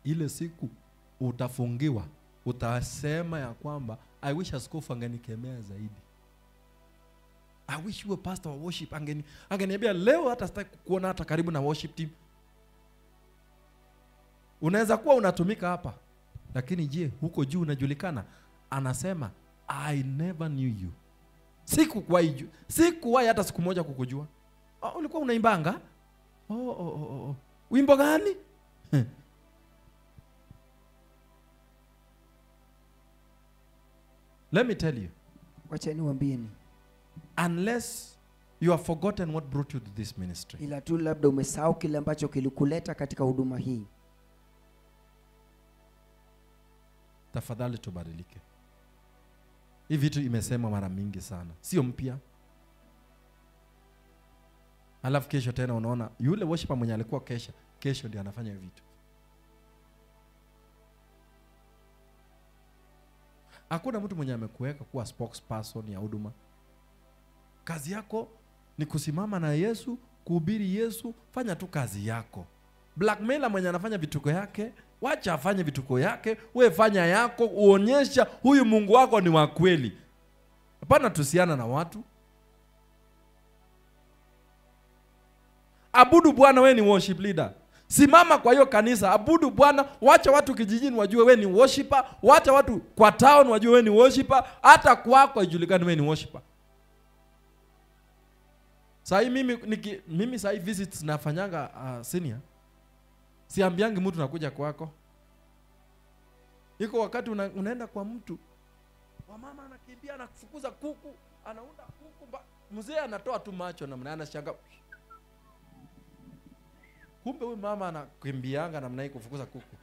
ile siku utafungiwa, utasema ya kwamba I wish askofu angenikemea zaidi. I wish you pastor wa worship angeniambia leo hata sitaki kuona hata karibu na worship team. Unaweza kuwa unatumika hapa, lakini je, huko juu unajulikana? Anasema I never knew you. Sikuwahi hata siku moja kukujua. Ulikuwa unaimbanga? Wimbo gani? Let me tell you. Wacha niwaambieni. Unless you have forgotten what brought you to this ministry. Ila tu labda umesahau kile ambacho kilikuleta katika huduma hii. Tafadhali tubadilike. Hii vitu imesema mara mingi sana. Sio mpya. Alafu kesho tena unaona yule worshiper mwenye alikuwa kesho ndiye anafanya vitu. Hakuna mtu mwenye amekuweka kuwa spokesperson ya huduma. Kazi yako ni kusimama na Yesu, kuhubiri Yesu, fanya tu kazi yako. Blackmailer mwenye anafanya vituko yake, wacha afanye vituko yake, wewe fanya yako, uonyesha huyu Mungu wako ni wa kweli. Hapana tusiana na watu. Abudu Bwana, wewe ni worship leader. Simama kwa hiyo kanisa, abudu Bwana, wacha watu kijijini wajue wewe ni worshiper, wacha watu kwa town wajue wewe ni worshiper, hata kwako ijulikane wewe ni worshiper. Sasa mimi sasa visits nafanyanga senior. Siambiangi mtu nakuja kwako. Iko wakati unaenda kwa mtu, wa mama anakimbia anakufukuza kuku, anaunda kuku, mzee anatoa tu macho na mnaana shanga. Kumbe huyu mama anakimbianga namna hii kufukuza kuku.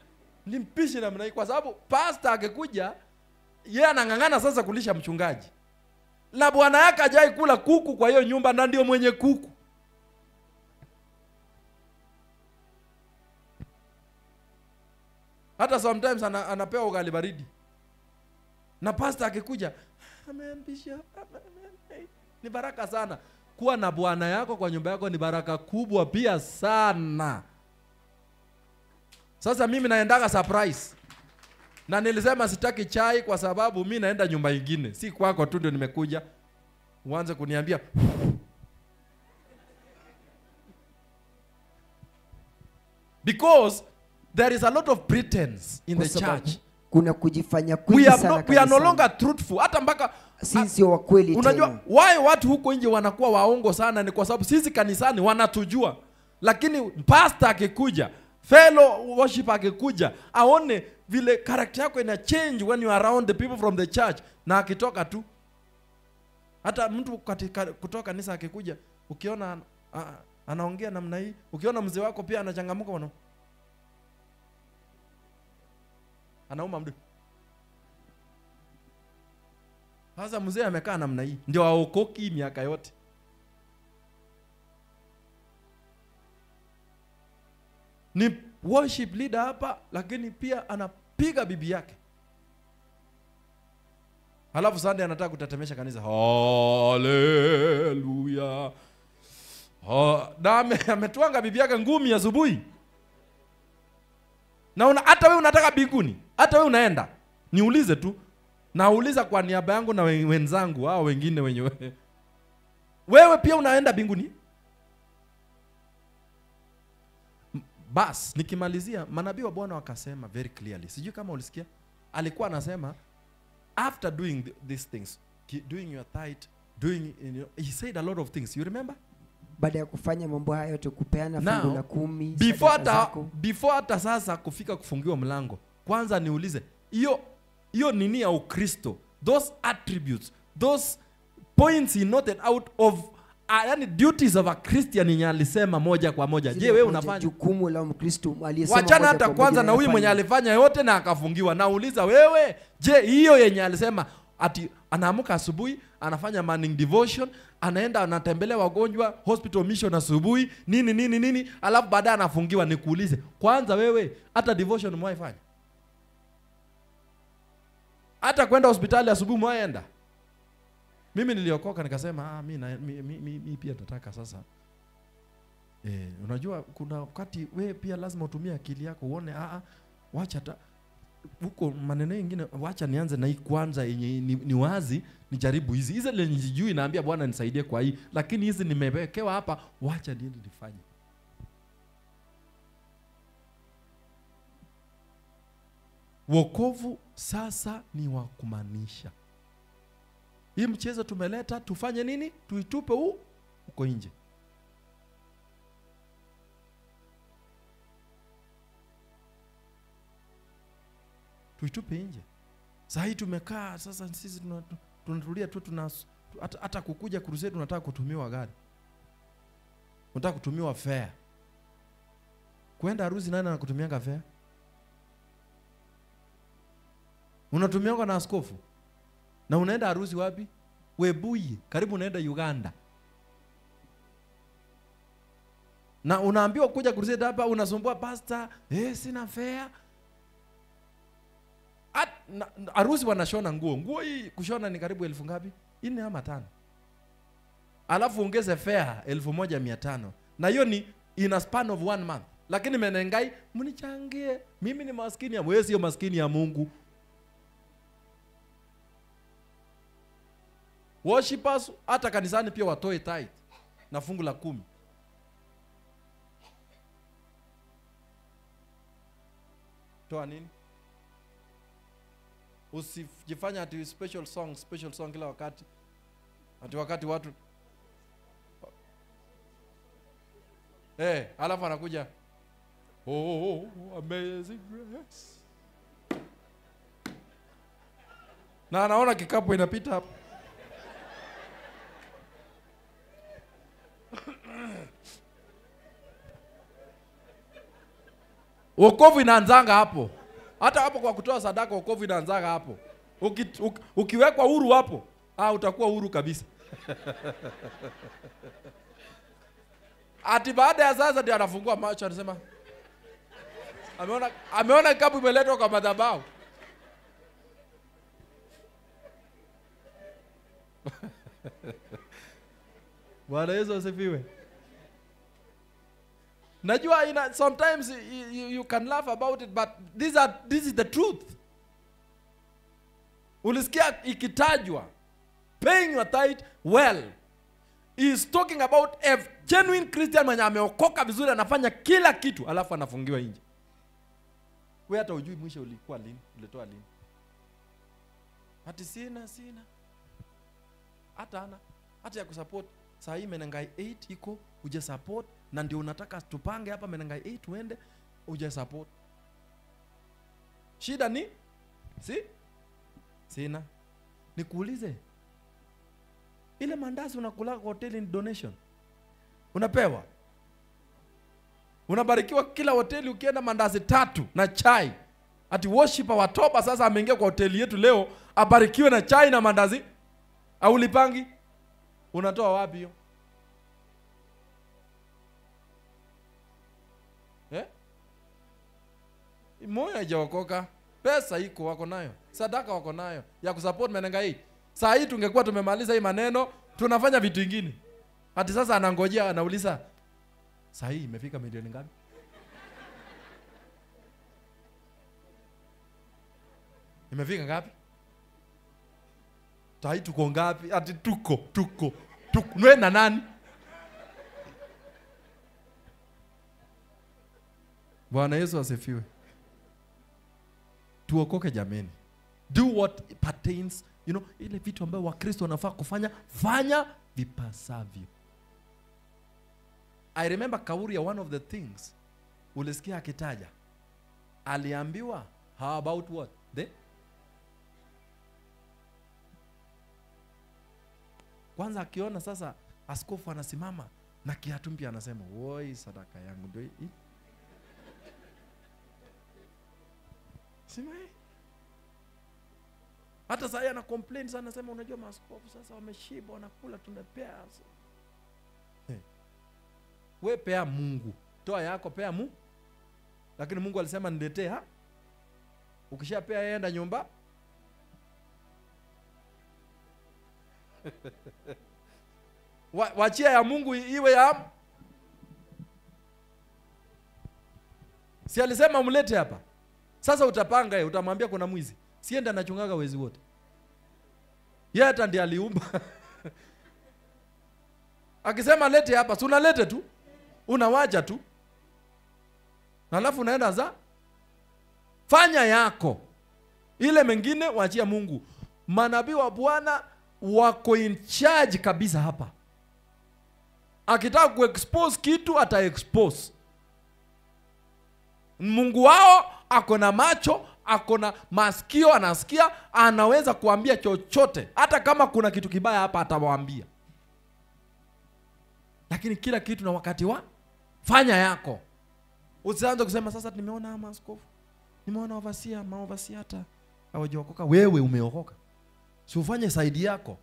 Nimpishe namna hii kwa sababu pastor akikuja yeye anangangana sasa kulisha mchungaji. La bwana yake hajai kula kuku kwa hiyo nyumba na ndio mwenye kuku. Hata sometimes anapewa ugali baridi. Na pastor akikuja ameampisha. Ni baraka sana. Kuwa na bwana yako kwa nyumba yako ni baraka kubwa pia sana. Sasa mimi naendaga surprise. Na nilisema sitaki chai kwa sababu mimi naenda nyumba nyingine. Si kwako tu ndio nimekuja. Uanze kuniambia. Because there is a lot of pretense in the church. Kuna kujifanya kwingi sana. We are no longer truthful. Hata mpaka sisi wa kweli tena. Unajua why watu huko nje wanakuwa waongo sana ni kwa sababu sisi kanisani wanatujua. Lakini pastor akikuja, fellow worshiper akikuja, aone vile character yako ina change when you are around the people from the church, na akitoka tu. Hata mtu kutoka kanisa akikuja, ukiona anaongea namna hii, ukiona mzee wako pia anachangamuka anauma mdu. Sasa mzee amekaa namna hii, ndio aokoki miaka yote. Ni worship leader hapa, lakini pia anapiga bibi yake. Halafu Sunday anataka kutatemesha kanisa. Hallelujah. Na ametuanga bibi yake ngumi asubuhi. Na hata wewe unataka binguni, hata wewe unaenda. Niulize tu. Nauliza kwa niaba yangu na wenzangu hao wengine wenyewe. Wewe pia unaenda binguni? Bas, nikimalizia manabii wa Bwana wakasema very clearly. Sijui kama ulisikia. Alikuwa anasema after doing these things, doing your tithe, he said a lot of things. You remember? Baada ya kufanya mambo hayo yote, kupeana fungu la 10, before hata sasa kufika kufungiwa mlango, kwanza niulize, hiyo nini ya Ukristo, those attributes, those points he noted out of yani duties of a Christian yenye alisema moja kwa moja. Je, wewe unafanya? Jukumu la Mkristo aliyesema moja Wachana hata kwa kwanza moja na huyu mwenye alifanya yote na akafungiwa. Nauliza wewe, je, hiyo yenye alisema ati anaamka asubuhi, anafanya morning devotion, anaenda anatembelea wagonjwa, hospital mission asubuhi, nini, alafu baadaye anafungiwa, nikuulize, kwanza wewe hata devotion mwaifanya? Hata kwenda hospitali asubuhi mwaenda? Mimi niliokoka nikasema mimi pia nataka sasa. Unajua kuna wakati wewe pia lazima utumie akili yako uone wacha huko maneno mengine, wacha nianze na hii kwanza yenye ni wazi, nijaribu hizi. Hizi ile nijijui naambia Bwana nisaidie kwa hii, lakini hizi nimewekewa hapa, wacha niende nifanye. Wokovu sasa ni wa kumaanisha. Hii mchezo tumeleta tufanye nini? Tuitupe huko nje. Tuitupe nje. Sasa hii tumekaa sasa sisi tunatulia tu hata kukuja crusade tunataka kutumiwa gari. Unataka kutumiwa fare. Kwenda harusi nani anakutumianga fare? Unatumiwa na askofu. Na unaenda harusi wapi? Webuye, karibu unaenda Uganda. Na unaambiwa kuja crusade hapa, unasumbua pastor, sina fare. Harusi wanashona nguo. Nguo hii kushona ni karibu 1000 ngapi? 4 ama 5. Alafu ongeze fare 1500. Na hiyo ni in a span of 1 month. Lakini Menengai, mnichangie. Mimi ni maskini ya wewe, sio maskini ya Mungu. Worshipers hata kanisani pia watoe tithe na fungu la 10. Toa nini? Usijifanya ati special song kila wakati. Ati wakati watu alafu anakuja amazing grace. Na anaona kikapu inapita hapo. Wokovu inaanzanga hapo. Hata hapo kwa kutoa sadaka wokovu inaanzanga hapo. Ukiwekwa huru hapo, utakuwa huru kabisa. Ati baada ya sasa ndio anafungua macho anasema ameona kapu imeletwa kwa madhabahu. Bwana Yesu asifiwe. Najua sometimes you can laugh about it, but this is the truth. Ulisikia ikitajwa paying your tithe well. He is talking about a genuine Christian mwenye ameokoka vizuri, anafanya kila kitu alafu anafungiwa nje. Wewe hata hujui mwisho ulikuwa lini, ulitoa lini. Hati sina. Hata ya kusupport saa hii Menengai 8 iko uje support, na ndio unataka tupange hapa Menengai 8 tuende uje support. Shida ni sina. Nikuulize, ile mandazi unakula kwa hoteli ni donation? Unapewa? Unabarikiwa kila hoteli ukienda mandazi 3 na chai. Ati worshiper wa Toba sasa ameingia kwa hoteli yetu leo, abarikiwe na chai na mandazi. Au lipangi? Unatoa wapi hiyo? Moyo haijaokoka. Pesa iko wako nayo. Sadaka wako nayo ya kusupport Menengai. Saa hii tungekuwa tumemaliza hii maneno, tunafanya vitu vingine. Hadi sasa anangojea, anauliza saa hii imefika milioni ngapi? Imefika ngapi? Saa hii tuko ngapi? Ati tuko. Nwe na nani? Bwana Yesu asifiwe. Tuokoke jameni. Do what pertains, ile vitu ambayo Wakristo wanafaa kufanya, fanya vipasavyo. I remember Kauria, one of the things ulisikia akitaja, aliambiwa how about what? Kwanza akiona sasa askofu anasimama na kiatu mpya anasema, "Woi, sadaka yangu ndio hii." Sima hata sasa ana complain sana, anasema unajua maaskofu sasa wameshiba, wanakula tunapea. Wewe pea Mungu. Toa yako pea Mungu. Lakini Mungu alisema niletee ukishapea yeye enda nyumba. Wachia ya Mungu iwe ya. Si alisema mlete hapa. Sasa utapanga yeye, utamwambia kuna mwizi. Sienda anachungaga wezi wote. Yeye hata ndiye aliumba. Akisema lete hapa, si unalete tu. Unawaja tu. Na alafu unaenda za fanya yako. Ile mengine waachia Mungu. Manabii wa Bwana wako in charge kabisa hapa. Akitaka kuexpose kitu ata expose. Mungu wao ako na macho, ako na masikio, anasikia, anaweza kuambia chochote. Hata kama kuna kitu kibaya hapa atawaambia. Lakini kila kitu na wakati wa fanya yako. Usianze kusema sasa nimeona maaskofu, nimeona overseer, maoverseer hata hawajaokoka. Wewe umeokoka. Si ufanye saidi yako.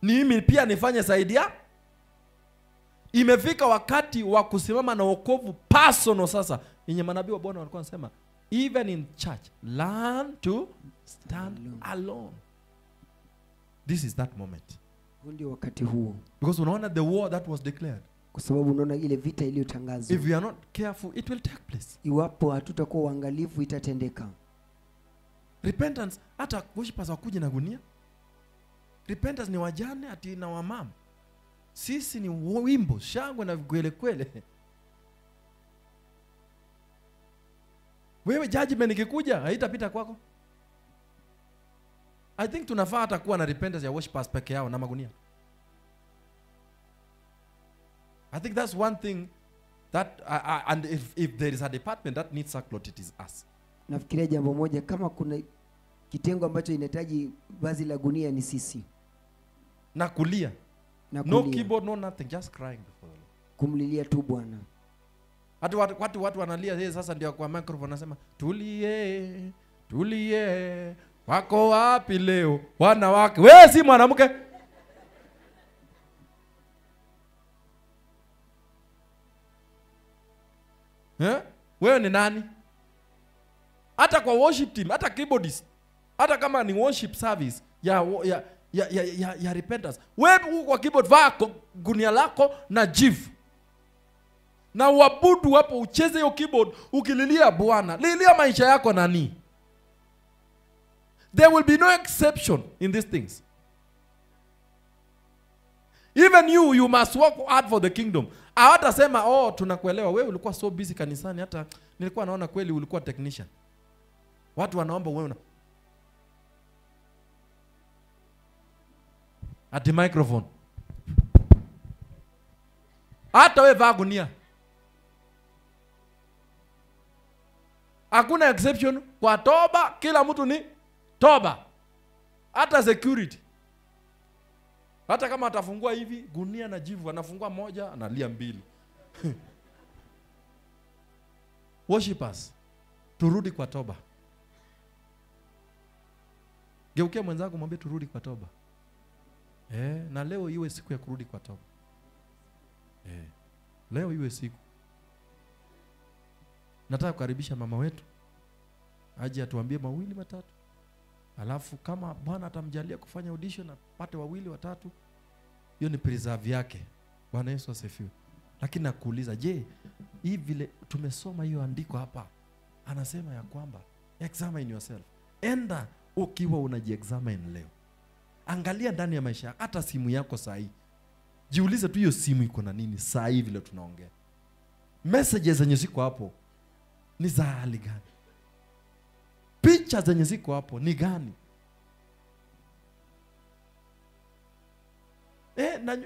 Ni mimi pia nifanye saidi ya. Imefika wakati wa kusimama na wokovu personal sasa. Yenye manabii wa Bwana walikuwa wanasema even in church learn to stand alone. This is that moment. Ndio wakati huo. Because unaona the war that was declared. Kwa sababu unaona ile vita iliyotangazwa. If we are not careful, it will take place. Iwapo hatutakuwa uangalifu itatendeka. Repentance, hata worshipers wakuje na gunia. Repentance ni wajane ati na wamama. Sisi ni wimbo, shangwe na kwele kwele. Wewe judgment ikikuja haitapita kwako. I think tunafaa hata kuwa na repentance ya worshipers peke yao na magunia. I think that's one thing that and if there is a department that needs sackcloth, it is us. Nafikiria jambo moja, kama kuna kitengo ambacho inahitaji vazi la gunia ni sisi. Na kulia. No keyboard, no nothing, just crying before the Lord. Kumlilia tu Bwana. Hata watu wanalia, yeye sasa ndio kwa microphone anasema tulie, tulie. Wako wapi leo wanawake? Wewe si mwanamke. Wewe ni nani? Hata kwa worship team, hata keyboardist, hata kama ni worship service ya repentance, wewe kwa keyboard vaa gunia lako na jivu. Na uabudu hapo, ucheze hiyo keyboard ukililia Bwana. Lilia maisha yako nani? There will be no exception in these things. Even you must work hard for the kingdom. Hawatasema tunakuelewa, wewe ulikuwa so busy kanisani, hata nilikuwa naona kweli ulikuwa technician. Watu wanaomba wewe ati microphone. Hata wewe vaa gunia. Hakuna exception kwa toba, kila mtu ni toba. Hata security. Hata kama atafungua hivi gunia na jivu, anafungua moja analia mbili. Worshipers, turudi kwa toba. Geukia mwenzako mwambie turudi kwa toba. Na leo iwe siku ya kurudi kwa toba. Leo iwe siku. Nataka kukaribisha mama wetu aje atuambie mawili matatu. Alafu kama Bwana atamjalia kufanya audition apate wawili watatu, hiyo ni preserve yake. Bwana Yesu asifiwe. Lakini nakuuliza, je, hii vile tumesoma hiyo andiko hapa, anasema ya kwamba examine yourself. Enda ukiwa unajiexamine leo. Angalia ndani ya maisha, hata simu yako saa hii. Jiulize tu hiyo simu iko na nini saa hii vile tunaongea. Messages zenye ziko hapo ni za hali gani? Picha zenye ziko hapo ni gani?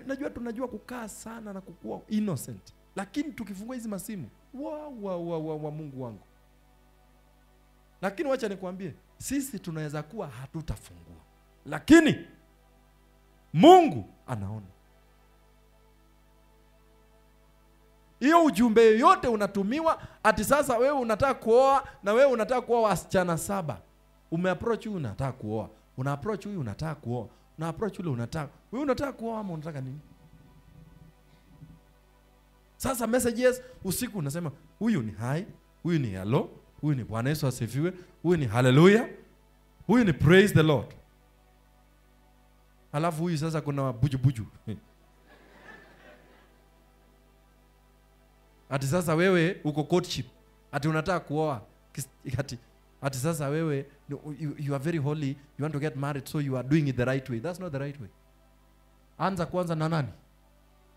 Najua tunajua kukaa sana na kukua innocent. Lakini tukifungua hizi masimu, wa Mungu wangu. Lakini wacha nikwambie, sisi tunaweza kuwa hatutafungua. Lakini Mungu anaona. Hiyo ujumbe yote unatumiwa ati sasa wewe unataka kuoa na wewe unataka kuoa wasichana 7. Umeapproach huyu unataka kuoa. Una approach huyu unataka kuoa. Una approach yule unataka. Wewe unataka kuoa ama unataka nini? Sasa messages usiku unasema huyu ni hi, huyu ni hello, huyu ni Bwana Yesu asifiwe, huyu ni hallelujah, huyu ni praise the Lord. Alafu huyu sasa kuna buju. Ati sasa wewe uko courtship. Ati unataka kuoa. Ati sasa wewe you are very holy, you want to get married, so you are doing it the right way. That's not the right way. Anza kwanza na nani?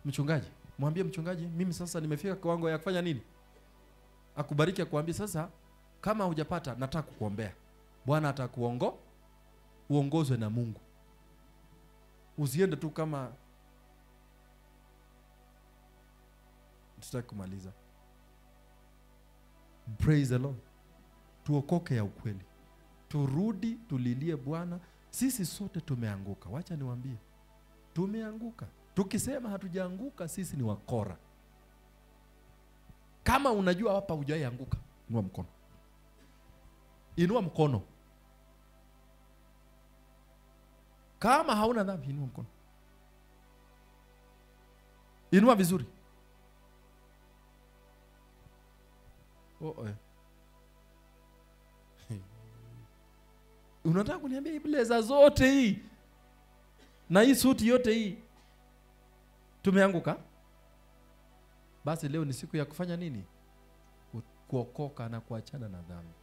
Mchungaji. Mwambie mchungaji, mimi sasa nimefika kiwango ya kufanya nini? Akubariki akwambie sasa kama hujapata nataka kukuombea. Bwana uongozwe na Mungu. Usiende tu kama tutaki kumaliza. Praise the Lord. Tuokoke ya ukweli. Turudi tulilie Bwana. Sisi sote tumeanguka. Wacha niwaambie. Tumeanguka. Tukisema hatujaanguka sisi ni wakora. Kama unajua hapa hujaanguka, inua mkono. Inua mkono. Kama hauna dhambi, inua mkono. Inua vizuri. Unataka kuniambia hii blazer zote hii na hii suti yote hii tumeanguka? Basi leo ni siku ya kufanya nini? Kuokoka na kuachana na dhambi.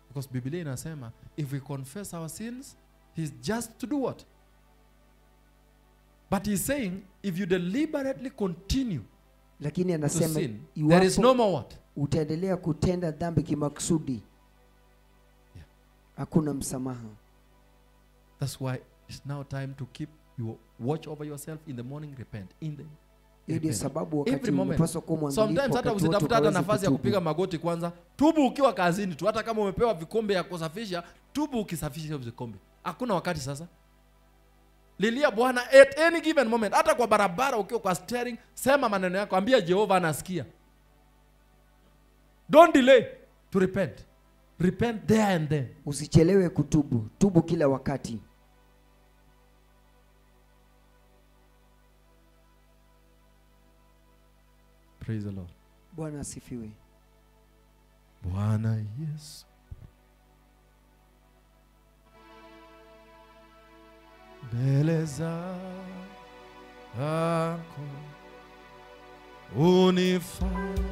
Because Biblia inasema if we confess our sins, he's just to do what? But he's saying if you deliberately continue, lakini anasema sin, there is no more what? Utaendelea kutenda dhambi kimakusudi, hakuna msamaha. That's why it's now time to keep your watch over yourself. In the morning repent. Ndio sababu wakati unapaswa kuwa mwangalifu. Sometimes hata usitafuta hata nafasi ya kupiga magoti kwanza. Tubu ukiwa kazini tu, hata kama umepewa vikombe ya kusafisha, tubu ukisafisha hizo vikombe. Hakuna wakati sasa. Lilia Bwana at any given moment. Hata kwa barabara ukiwa kwa steering, sema maneno yako, ambia Jehova anasikia. Don't delay to repent. Repent there and then. Usichelewe kutubu. Tubu kila wakati. Praise the Lord. Bwana asifiwe. Bwana Yesu. Mbele zako unifanye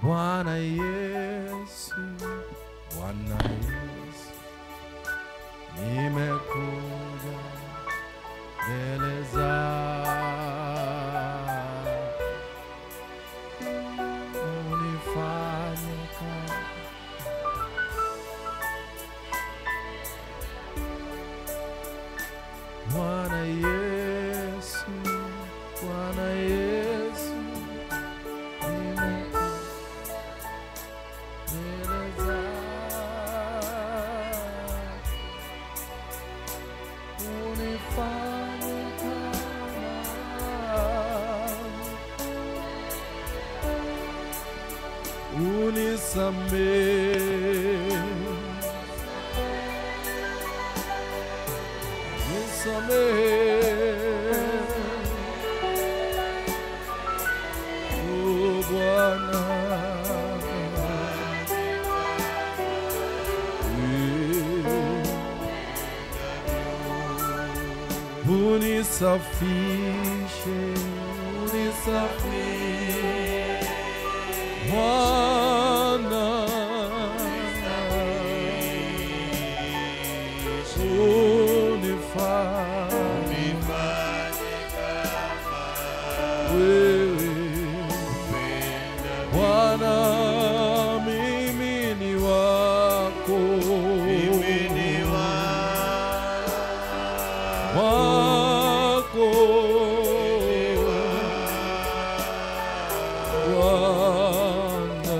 Bwana Yesu, Bwana Yesu, nimekuja mbele zako unifanye kama Bwana Yesu, Bwana Yesu, nimekuja mbele zako unifanye unisamehe, oh Bwana, unisafishe, unisafishe Bwana, unifanye kama wewe Bwana, mimi ni wako, wako Bwana,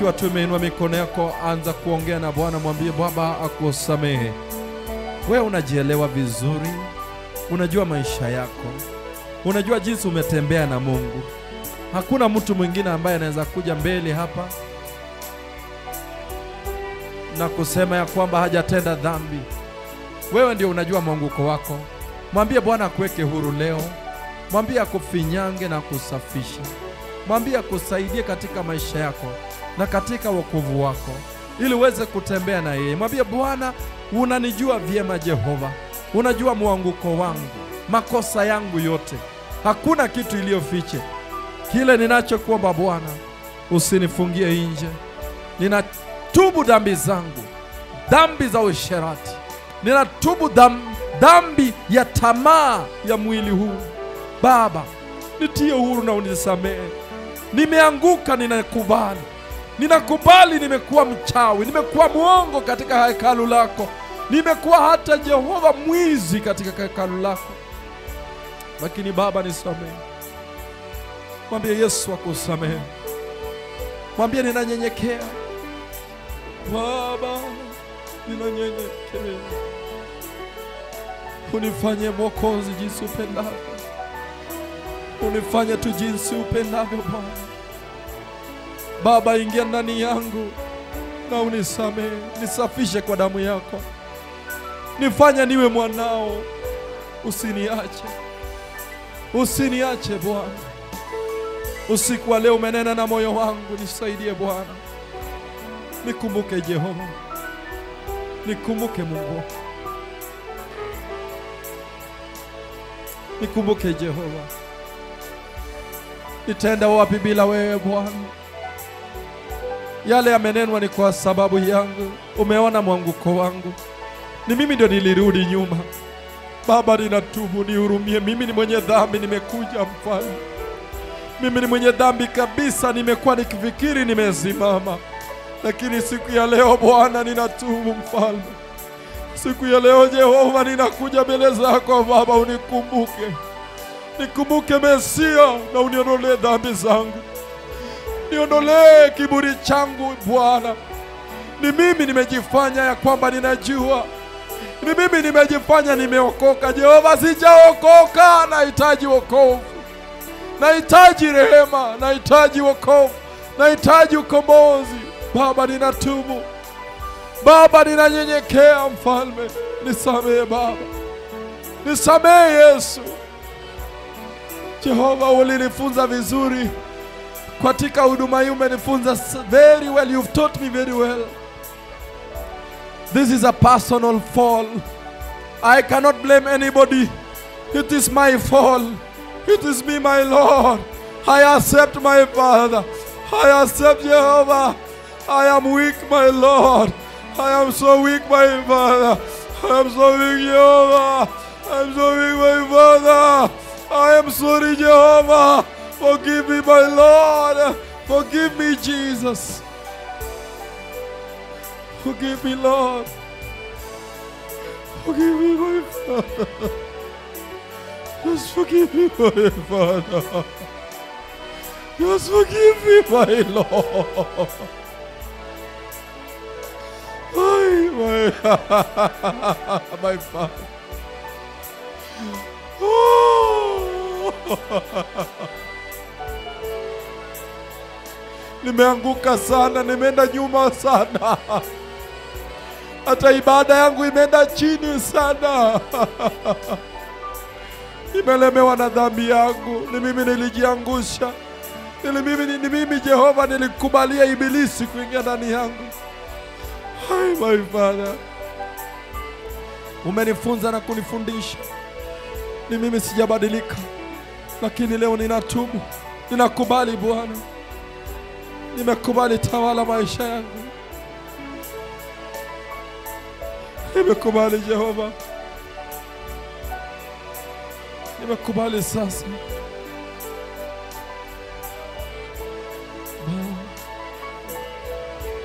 Ukiwa tumeinua mikono yako, anza kuongea na Bwana, mwambie Baba akusamehe. Wewe unajielewa vizuri, unajua maisha yako, unajua jinsi umetembea na Mungu. Hakuna mtu mwingine ambaye anaweza kuja mbele hapa na kusema ya kwamba hajatenda dhambi. Wewe ndio unajua mwanguko wako. Mwambie Bwana akuweke huru leo. Mwambie akufinyange na kusafisha. Mwambie akusaidie katika maisha yako na katika wokovu wako, ili uweze kutembea na yeye. Mwambie Bwana, unanijua vyema Jehova. Unajua mwanguko wangu, makosa yangu yote. Hakuna kitu iliyofiche. Kile ninachokuomba Bwana, usinifungie nje. Ninatubu dhambi zangu, dhambi za usherati. Ninatubu dhambi ya tamaa ya mwili huu. Baba, nitie huru na unisamehe. Nimeanguka, ninakubali. Ninakubali nimekuwa mchawi, nimekuwa mwongo katika hekalu lako. Nimekuwa hata Jehova mwizi katika hekalu lako. Lakini Baba, nisamehe. Mwambie Yesu akusamehe. Mwambie ninanyenyekea. Baba, ninanyenyekea. Unifanye Mwokozi jinsi upendavyo. Unifanye tu jinsi upendavyo Bwana. Baba, ingia ndani yangu na unisamehe. Nisafishe kwa damu yako. Nifanye niwe mwanao. Usiniache. Usiniache Bwana. Usiku wa leo umenena na moyo wangu, nisaidie Bwana. Nikumbuke Jehova. Nikumbuke Mungu. Nikumbuke Jehova. Nitaenda wapi bila wewe Bwana? Yale yamenenwa ni kwa sababu yangu. Umeona mwanguko wangu. Ni mimi ndio nilirudi nyuma. Baba, ninatubu, nihurumie. Mimi ni mwenye dhambi, nimekuja Mfalme. Mimi ni mwenye dhambi kabisa, nimekuwa nikifikiri nimesimama. Lakini siku ya leo Bwana, ninatubu Mfalme. Siku ya leo Jehova, ninakuja mbele zako Baba, unikumbuke. Nikumbuke Mesia na uniondolee dhambi zangu. Niondolee kiburi changu Bwana. Ni mimi nimejifanya ya kwamba ninajua. Ni mimi nimejifanya nimeokoka. Jehova, sijaokoka. Nahitaji wokovu. Nahitaji rehema. Nahitaji wokovu. Nahitaji ukombozi. Baba, ninatubu. Baba, ninanyenyekea Mfalme. Nisamehe Baba. Nisamehe Yesu. Jehova, ulinifunza vizuri katika huduma hii. Umenifunza very well. You've taught me very well. This is a personal fall. I cannot blame anybody. It is my fall. It is me, my Lord. I accept my Father. I accept Jehovah. I am weak, my Lord. I am so weak, my Father. I am so weak, Jehovah. I am so weak, my Father. I am sorry, Jehovah. Forgive me, my Lord. Forgive me, Jesus. Forgive me, Lord. Forgive me, my Father. Just forgive me, my Father. Just forgive me, my Lord. My Father. Oh. Nimeanguka sana, nimeenda nyuma sana. Hata ibada yangu imeenda chini sana. Nimelemewa na dhambi yangu. Ni mimi nilijiangusha. Ni mimi Jehova nilikubalia ibilisi kuingia ndani yangu. Hai, my Father. Umenifunza na kunifundisha. Ni mimi sijabadilika. Lakini leo ninatubu. Ninakubali Bwana. Nimekubali tawala maisha yangu. Nimekubali Jehova. Nimekubali sasa.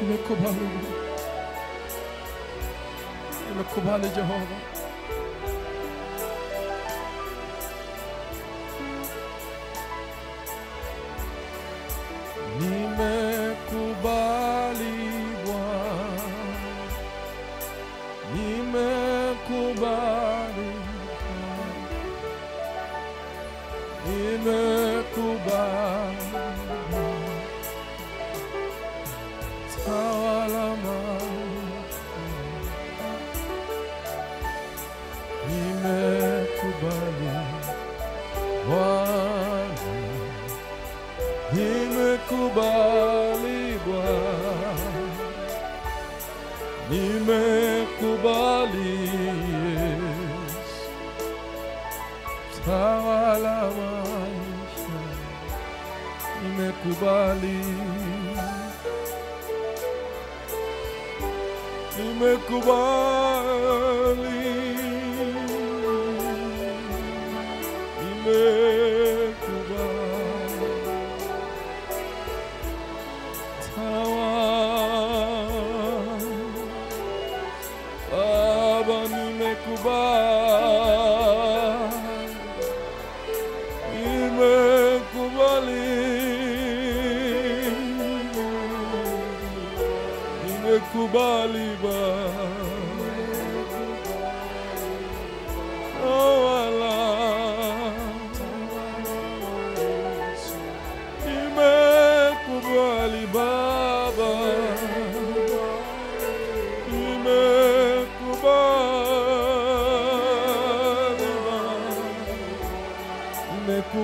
Nimekubali. Nimekubali Jehova. Nimekubali. nimekubali. Tawala maisha, nimekubali Bwana, nimekubali Bwana, nimekubali Yesu. Tawala maisha, nimekubali, nimekubali, nimekubali. Tawala Baba, nimekubali, nimekubali, nimekubali Baba. Tawala, nimekubali Baba,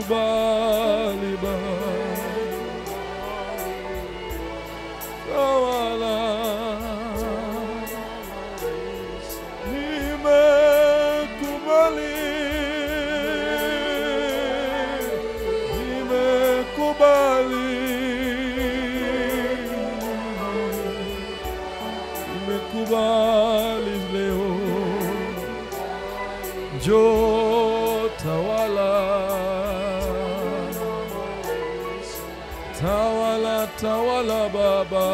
nimekubali Baba, tawala, nimekubali, nimekubali, nimekubali leo. Njoo tawala, tawala, tawala Baba,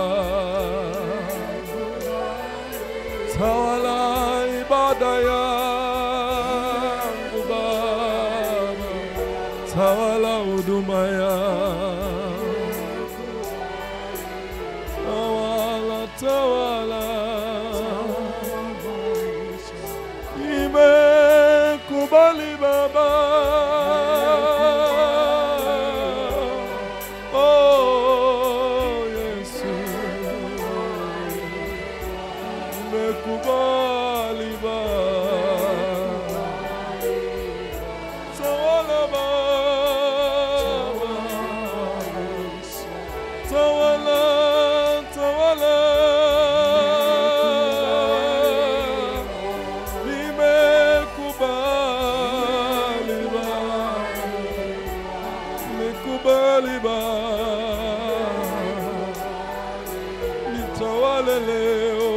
tawala ibada yangu Baba, tawala huduma yangu, tawala, tawala, nimekubali Baba. Nimekubali Baba, tawala Baba, tawala, tawala, nimekubali Baba, nimekubali Baba, nitawale leo.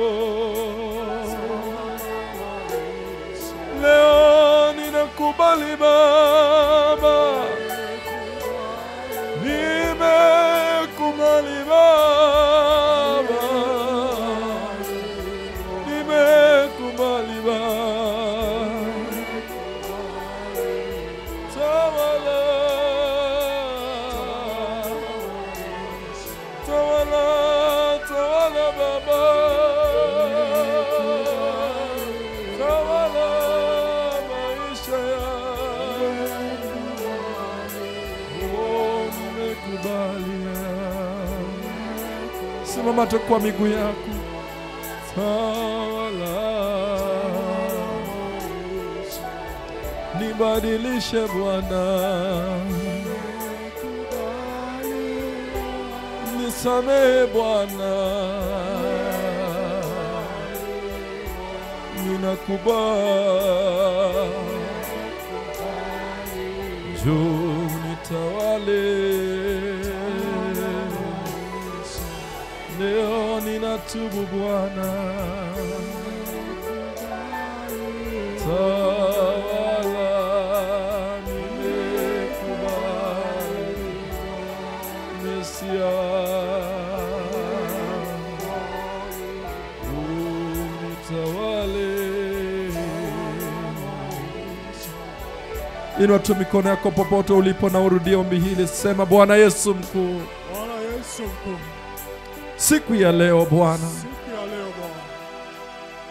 Leo ninakubali Baba, nimekubali Baba, nimekubali Baba, tawala, tawala, tawala Baba, tawala maisha yangu. Oh, nimekubalia. Simama tu kwa miguu yako. Tawala, nibadilishe Bwana, nisamehe Bwana, ninakubali. Njoo nitawale, leo ninatubu Bwana, tawala, nimekubali Mesia, unitawale. Inua tu mikono yako popote ulipo na urudie ombi hili. Sema, Bwana Yesu mkuu, Bwana Yesu mkuu, siku ya leo Bwana, siku ya leo Bwana,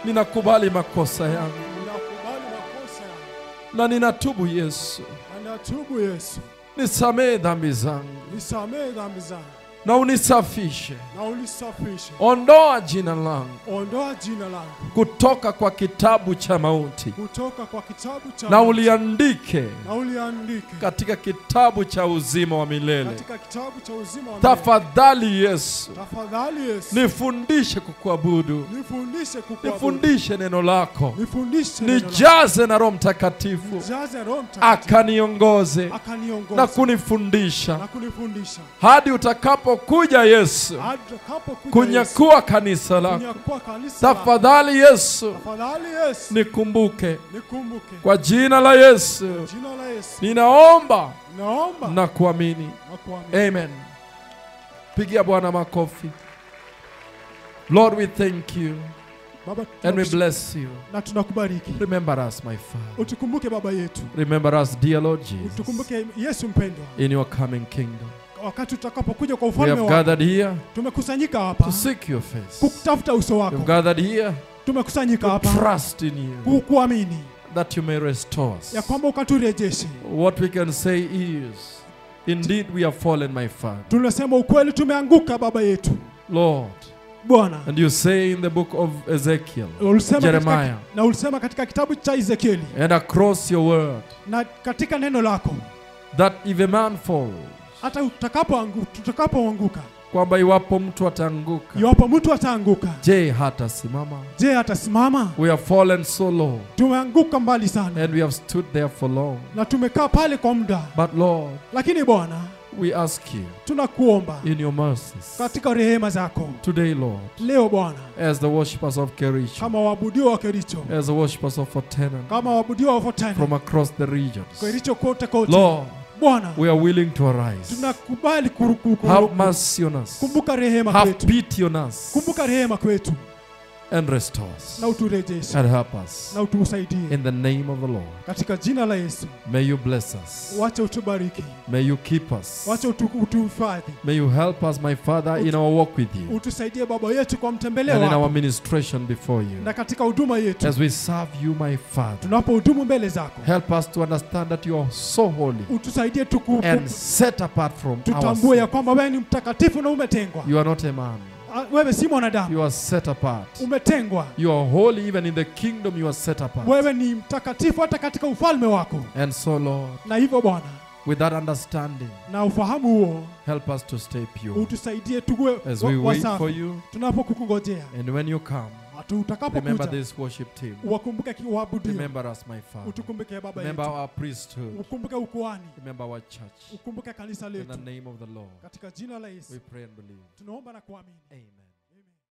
ninakubali makosa yangu ninakubali makosa yangu na ninatubu Yesu, na Na natubu Yesu. Nisamehe dhambi zangu Nisamehe dhambi zangu. na unisafishe. Na unisafishe. Ondoa jina langu Ondoa jina langu kutoka kwa kitabu cha mauti kutoka kwa kitabu cha na mauti. uliandike Na uliandike katika kitabu cha uzima wa milele. katika kitabu cha uzima wa milele. Tafadhali Yesu, Tafadhali Yesu. nifundishe kukuabudu, Nifundishe kukuabudu. nifundishe neno lako, Nifundishe neno lako. nijaze na Roho Mtakatifu Nijaze Roho Mtakatifu. akaniongoze Akaniongoza. na kunifundisha Na kunifundisha. hadi utakapokuja Yesu Hadi utakapokuja kunyakua kanisa Yesu, lako. kunyakua kanisa lako. Tafadhali Yesu, Tafadhali Yesu. nikumbuke Nikumbuke. kwa jina la Yesu. Jina la Yesu. Ninaomba Naomba na kuamini. na kuamini. Amen. Pigia Bwana makofi. Lord, we thank you Baba, and we tunakushukuru bless you. na tunakubariki. Remember us, my Father. Utukumbuke Baba yetu. Remember us, dear Lord Jesus, Utukumbuke Yesu mpendwa. in your coming kingdom. Wakati tutakapokuja kwa We ufalme have wako. gathered here Tumekusanyika hapa to seek your face. kutafuta uso We have wako. gathered here Tumekusanyika to hapa trust in you, kukuamini that you may restore ya us. kwamba ukaturejeshe. What we can say is, indeed we have fallen, my Father. Tunasema ukweli, tumeanguka Baba yetu. Lord, Bwana, and you say in the book of Ezekiel, ulisema Jeremiah, katika, na ulisema katika kitabu cha Ezekieli and across your word, na katika neno lako, that if a man falls, hata tutakapoanguka, kwamba iwapo mtu ataanguka, iwapo mtu ataanguka, je, hatasimama? je, atasimama? We have fallen so low, Tumeanguka mbali sana and we have stood there for long. na tumekaa pale kwa muda, But Lord, lakini Bwana, we ask you tunakuomba in your mercies katika rehema zako today, Lord, leo Bwana, as the worshippers of Kericho, kama waabudiwa wa Kericho, as the worshippers of Fortenan, kama waabudiwa wa Fortani, from across the regions, Kericho kote kote, Lord, Bwana, we are willing to arise. tunakubali Have mercy on us. kumbuka rehema Have kwetu, pity on us. kumbuka rehema kwetu And restore us. na uturejeshe And help us. na utusaidie In the name of the Lord. katika jina la Yesu. May you bless us. Wacha utubariki, May you keep us. wacha utuhifadhi, May you help us, my Father, in our walk with you. utusaidie Baba yetu kwa mtembeleo And in our wako ministration before you. na katika huduma yetu As we serve you, my Father. tunapohudumu mbele zako. Help us to understand that you are so holy Utusaidie and set apart from our tutambue ya sin. kwamba wewe ni mtakatifu na umetengwa. You are not a man. Wewe si mwanadamu, You are set apart. umetengwa. You are holy, even in the kingdom you are set apart. Wewe ni mtakatifu hata katika ufalme wako. And so, Lord, Na hivyo Bwana, with that understanding, na ufahamu huo, help us to stay pure utusaidie tuwe as we wait for wasafi you. tunapokungojea. And when you come, remember Utakapokuja this worship team. uwakumbuke waabudu, Remember us, my Father. utukumbuke Baba Remember yetu, our priesthood. ukumbuke ukuhani, Remember our church. ukumbuke kanisa In letu. the name of the Lord, Katika jina la Yesu we pray and believe. tunaomba na kuamini. Amen.